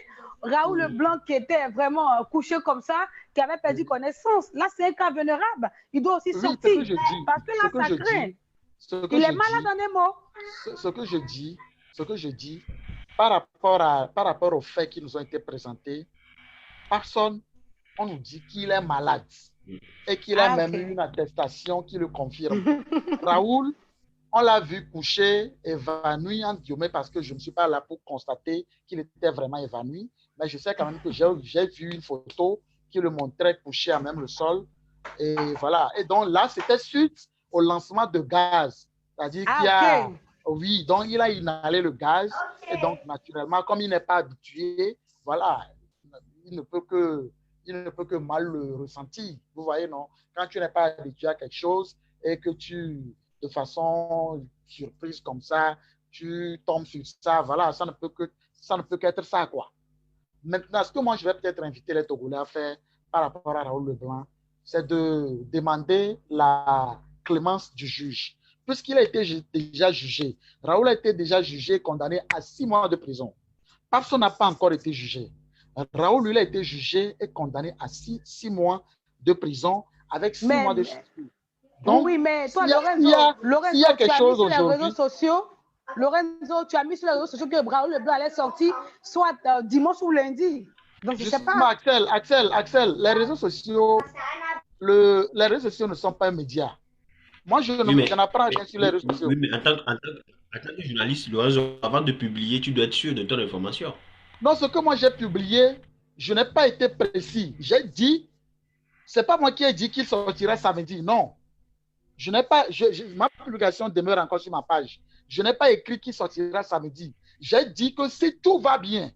Raoul Leblanc qui était vraiment couché comme ça, qui avait perdu connaissance. Là, c'est un cas vulnérable. Il doit aussi sortir. Parce que là, ça craint. Il est malade en des mots. Ce que je dis, par rapport aux faits qui nous ont été présentés, personne, on nous dit qu'il est malade et qu'il a même une attestation qui le confirme. Raoul, on l'a vu couché, évanoui, en guillemets, parce que je ne suis pas là pour constater qu'il était vraiment évanoui, mais je sais quand même que j'ai vu une photo qui le montrait couché à même le sol. Et voilà. Et donc là, c'était suite au lancement de gaz. C'est-à-dire qu'il y a... Oui, donc il a inhalé le gaz. Et donc, naturellement, comme il n'est pas habitué, voilà, il ne peut que mal le ressentir. Vous voyez, non? Quand tu n'es pas habitué à quelque chose et que de façon surprise comme ça, tu tombes sur ça, voilà, ça ne peut qu'être ça, quoi. Maintenant, ce que moi, je vais peut-être inviter les Togolais à faire par rapport à Raoul Leblanc, c'est de demander la clémence du juge. Puisqu'il a été déjà jugé, Raoul a été déjà jugé, condamné à 6 mois de prison. Personne n'a pas encore été jugé. Raoul, lui, a été jugé et condamné à 6 mois de prison avec 6 mois de sursis. Donc, oui, mais toi, Lorenzo, s'il y a quelque chose aujourd'hui... Lorenzo, tu as mis sur les réseaux sociaux que Raoul Leblanc allait sortir soit dimanche ou lundi. Donc, je sais pas. Axel, les réseaux sociaux ne sont pas un média. Moi, je n'apprends rien sur les réseaux sociaux. Oui, mais en tant que journaliste, Lorenzo, avant de publier, tu dois être sûr de ton information. Non, ce que moi j'ai publié, je n'ai pas été précis. J'ai dit, c'est pas moi qui ai dit qu'il sortirait samedi. Non. Je n'ai pas, ma publication demeure encore sur ma page. Je n'ai pas écrit qu'il sortira samedi. J'ai dit que si tout va bien,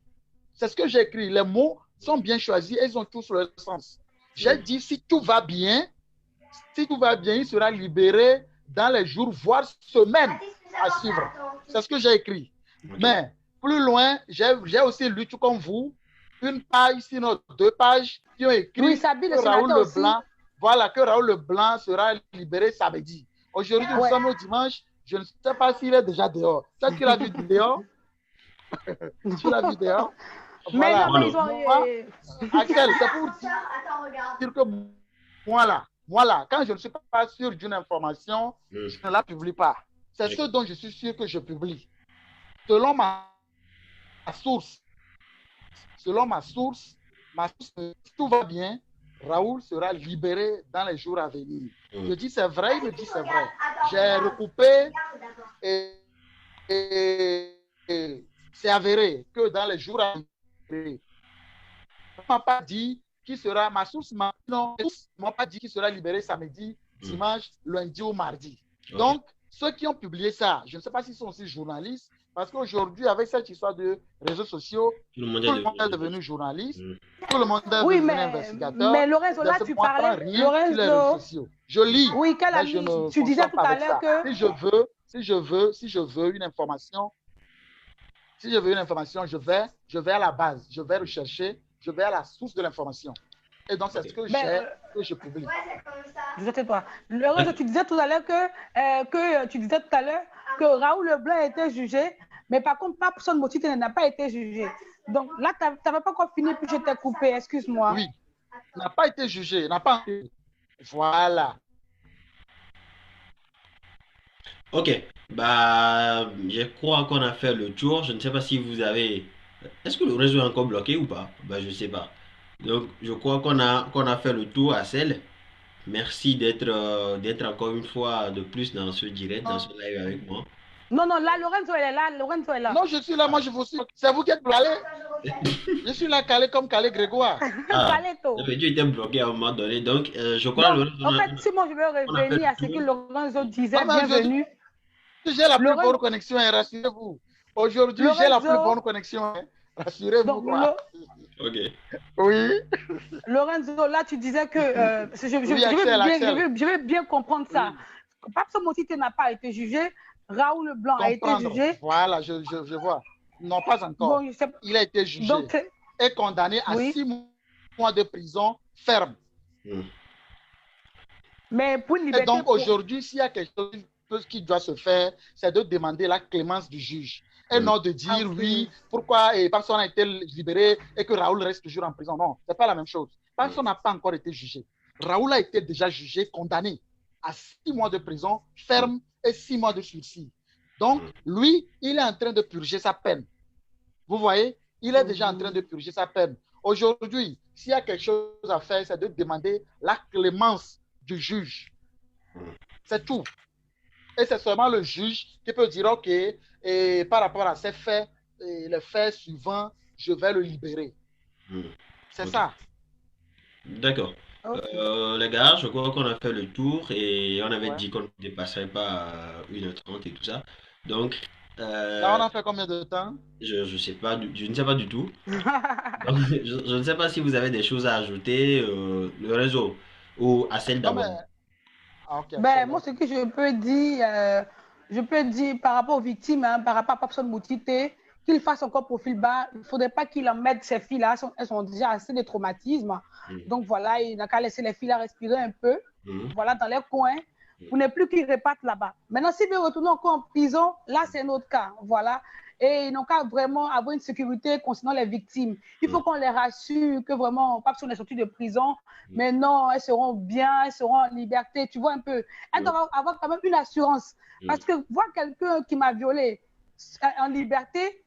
C'est ce que j'ai écrit. Les mots sont bien choisis et ils ont tous leur sens. J'ai dit, si tout va bien, il sera libéré dans les jours, voire semaines à suivre. C'est ce que j'ai écrit. Mais plus loin, j'ai aussi lu, tout comme vous, une page, sinon 2 pages, qui ont écrit que Raoul Leblanc, voilà, que Raoul Leblanc sera libéré samedi. Aujourd'hui, nous sommes au dimanche. Je ne sais pas s'il est déjà dehors. C'est ce qu'il a vu dehors. Tu l'as vu dehors. Voilà. Mais non, mais ils ont... Axel, c'est pour dire que moi là, quand je ne suis pas sûr d'une information, je ne la publie pas. C'est ce dont je suis sûr que je publie. Selon ma source, si tout va bien, Raoul sera libéré dans les jours à venir. Je dis c'est vrai, il me dit c'est vrai. J'ai recoupé et c'est avéré que dans les jours à venir, on m'a pas dit qui sera, ma source m'a pas dit qu'il sera libéré samedi, dimanche, lundi ou mardi. Donc, ceux qui ont publié ça, je ne sais pas s'ils sont aussi journalistes, parce qu'aujourd'hui, avec cette histoire de réseaux sociaux, tout le monde est devenu journaliste, tout le monde est devenu investigateur. Mais Lorenzo, là, tu parlais... Lorenzo, je lis. Oui, tu disais tout à l'heure que... Si je veux une information, je vais à la base, je vais rechercher, je vais à la source de l'information. Et donc, c'est ce que je publie. Je sais toi. Lorenzo, tu disais tout à l'heure que Raoul Leblanc a été jugé, mais par contre, Pape Motite n'a pas été jugé. Donc là, tu n'avais pas encore fini, puis je t'ai coupé, excuse-moi. Oui, il n'a pas été jugé, Voilà. Ok, bah, je crois qu'on a fait le tour. Je ne sais pas si vous avez... Est-ce que le réseau est encore bloqué ou pas? Bah, je ne sais pas. Donc, je crois qu'on a fait le tour à celle. Merci d'être encore une fois de plus dans ce direct, dans ce live avec moi. Non, là, Lorenzo est là. Non, je suis là, moi je vous suis. C'est vous qui êtes calé. Je suis là calé comme calé Grégoire. Tu étais bloqué à un moment donné, donc je crois... En fait, Simon, je vais revenir à ce que Lorenzo disait, bienvenue. J'ai la plus bonne connexion, rassurez-vous. Aujourd'hui, j'ai la plus bonne connexion, rassurez-vous. Ok. Oui. Lorenzo, là, tu disais que... je vais bien comprendre ça. Pape Motite n'a pas été jugé. Raoul Leblanc a été jugé. Voilà, je vois. Non, pas encore. Bon, il a été jugé et condamné à 6 mois de prison ferme. Mais pour une liberté... Et donc, aujourd'hui, s'il y a quelque chose qui doit se faire, c'est de demander la clémence du juge. Et non de dire, oui, pourquoi personne n'a été libéré et que Raoul reste toujours en prison. Non, ce n'est pas la même chose. Personne n'a pas encore été jugé. Raoul a été déjà jugé, condamné à 6 mois de prison ferme et 6 mois de sursis. Donc, lui, il est en train de purger sa peine. Vous voyez, il est déjà en train de purger sa peine. Aujourd'hui, s'il y a quelque chose à faire, c'est de demander la clémence du juge. C'est tout. Et c'est seulement le juge qui peut dire, OK, et par rapport à ces faits, les faits suivants, je vais le libérer. C'est ça. D'accord. Les gars, je crois qu'on a fait le tour et on avait dit qu'on ne dépasserait pas 1h30 et tout ça. Donc, là, on a fait combien de temps? Je sais pas, je ne sais pas du tout. Donc, je ne sais pas si vous avez des choses à ajouter, le réseau ou à celle d'abord. Moi, ce que je peux dire par rapport aux victimes, par rapport à Pape Motite, qu'il fasse encore profil bas. Il ne faudrait pas qu'il en mette ces filles-là. Elles sont déjà assez de traumatisme. Donc voilà, il n'a qu'à laisser les filles respirer un peu. Voilà, dans les coins. Pour ne plus qu'ils repartent là-bas. Maintenant, s'ils veulent retourner encore en prison, là, c'est notre cas. Voilà. Et ils n'ont qu'à vraiment avoir une sécurité concernant les victimes. Il faut qu'on les rassure que vraiment, Pape est sorti de prison. Mais non, elles seront bien, elles seront en liberté. Tu vois un peu. Elles doivent avoir quand même une assurance. Parce que voir quelqu'un qui m'a violée en liberté,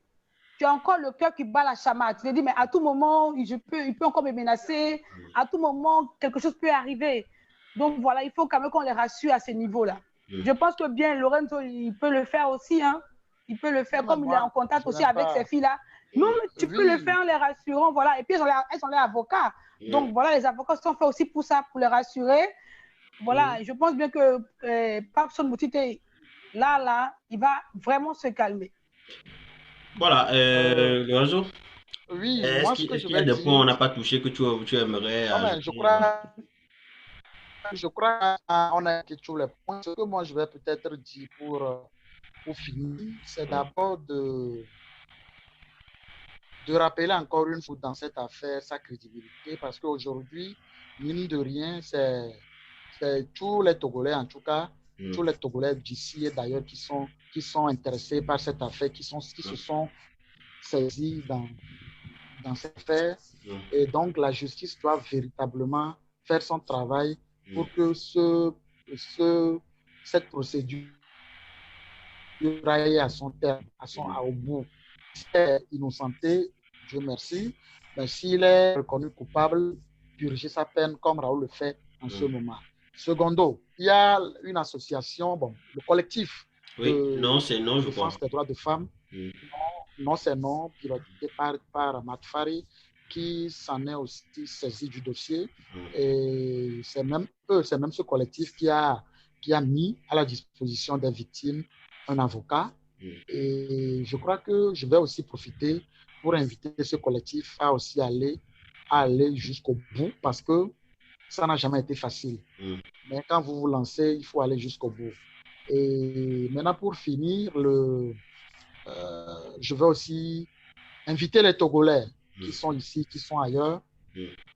tu as encore le cœur qui bat la chamade. Tu te dis, mais à tout moment, il peut encore me menacer. À tout moment, quelque chose peut arriver. Donc voilà, il faut quand même qu'on les rassure à ce niveau-là. Je pense que bien, Lorenzo, il peut le faire aussi. Il peut le faire comme il est en contact aussi avec ces filles-là. Non, mais tu peux le faire en les rassurant. Voilà. Et puis, elles sont les avocats. Donc voilà, les avocats sont faits aussi pour ça, pour les rassurer. Voilà, je pense bien que Pape Motite, là, il va vraiment se calmer. Voilà, le réseau. Oui, moi, ce que Est-ce je qu'il y a vais des points qu'on dire, n'a pas touchés que tu aimerais non, mais ajouter? je crois qu'on a été tous les points. Ce que moi, je vais peut-être dire pour finir, c'est d'abord de rappeler encore une fois dans cette affaire sa crédibilité, parce qu'aujourd'hui, mine de rien, c'est tous les Togolais, en tout cas, tous les Togolais d'ici et d'ailleurs qui sont intéressés par cette affaire, qui se sont saisis dans cette affaire. Et donc, la justice doit véritablement faire son travail pour que cette procédure aille à son terme, au bout. S'il est innocenté, Dieu merci, mais s'il est reconnu coupable, purger sa peine comme Raoul le fait en ce moment. Secondo, il y a une association, bon, le collectif Oui, non, de c'est non, je crois. défense des droits des femmes, non, c'est non, piloté par Matfari, qui s'en est aussi saisi du dossier. Et c'est même c'est même ce collectif qui a mis à la disposition des victimes un avocat. Et je crois que je vais aussi profiter pour inviter ce collectif à aussi aller jusqu'au bout, parce que ça n'a jamais été facile. Mais quand vous vous lancez, il faut aller jusqu'au bout. Et maintenant, pour finir, je vais aussi inviter les Togolais qui sont ici, qui sont ailleurs,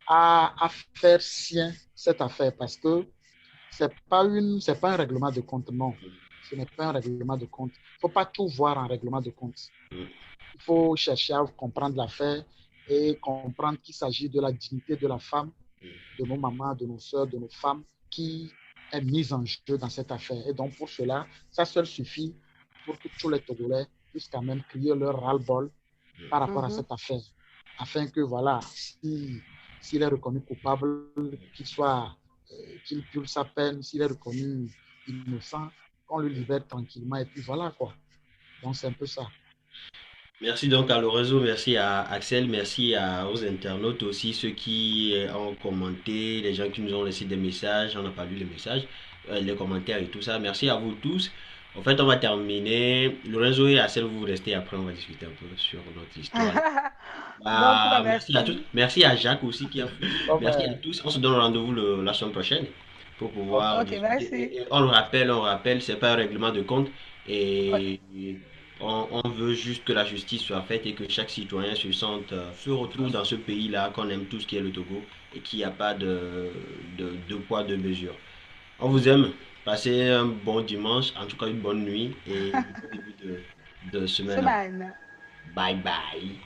à faire sien cette affaire, parce que c'est pas un règlement de compte, non. Ce n'est pas un règlement de compte. Il ne faut pas tout voir en règlement de compte. Il faut chercher à comprendre l'affaire et comprendre qu'il s'agit de la dignité de la femme, de nos mamans, de nos soeurs, de nos femmes, qui est mise en jeu dans cette affaire. Et donc, pour cela, ça seul suffit pour que tous les Togolais puissent quand même crier leur ras-le-bol par rapport à cette affaire, afin que, voilà, s'il est reconnu coupable, qu'il purge sa peine, s'il est reconnu innocent, qu'on le libère tranquillement, et puis voilà, quoi. Donc, c'est un peu ça. Merci donc à Lorenzo, merci à Axel, merci aux internautes aussi, ceux qui ont commenté, les gens qui nous ont laissé des messages, on n'a pas lu les messages, les commentaires et tout ça. Merci à vous tous. En fait, on va terminer. Lorenzo et Axel, vous restez après, on va discuter un peu sur notre histoire. Donc, Merci à tous. Merci à Jacques aussi qui a fait. Merci à tous. On se donne rendez-vous la semaine prochaine pour pouvoir Ok, discuter. merci. Et on le rappelle, c'est pas un règlement de compte. Et on veut juste que la justice soit faite et que chaque citoyen se retrouve dans ce pays-là qu'on aime tous, qui est le Togo, et qu'il n'y a pas de poids, de mesure. On vous aime. Passez un bon dimanche, en tout cas une bonne nuit et un bon début de semaine. Semaine. Bye bye.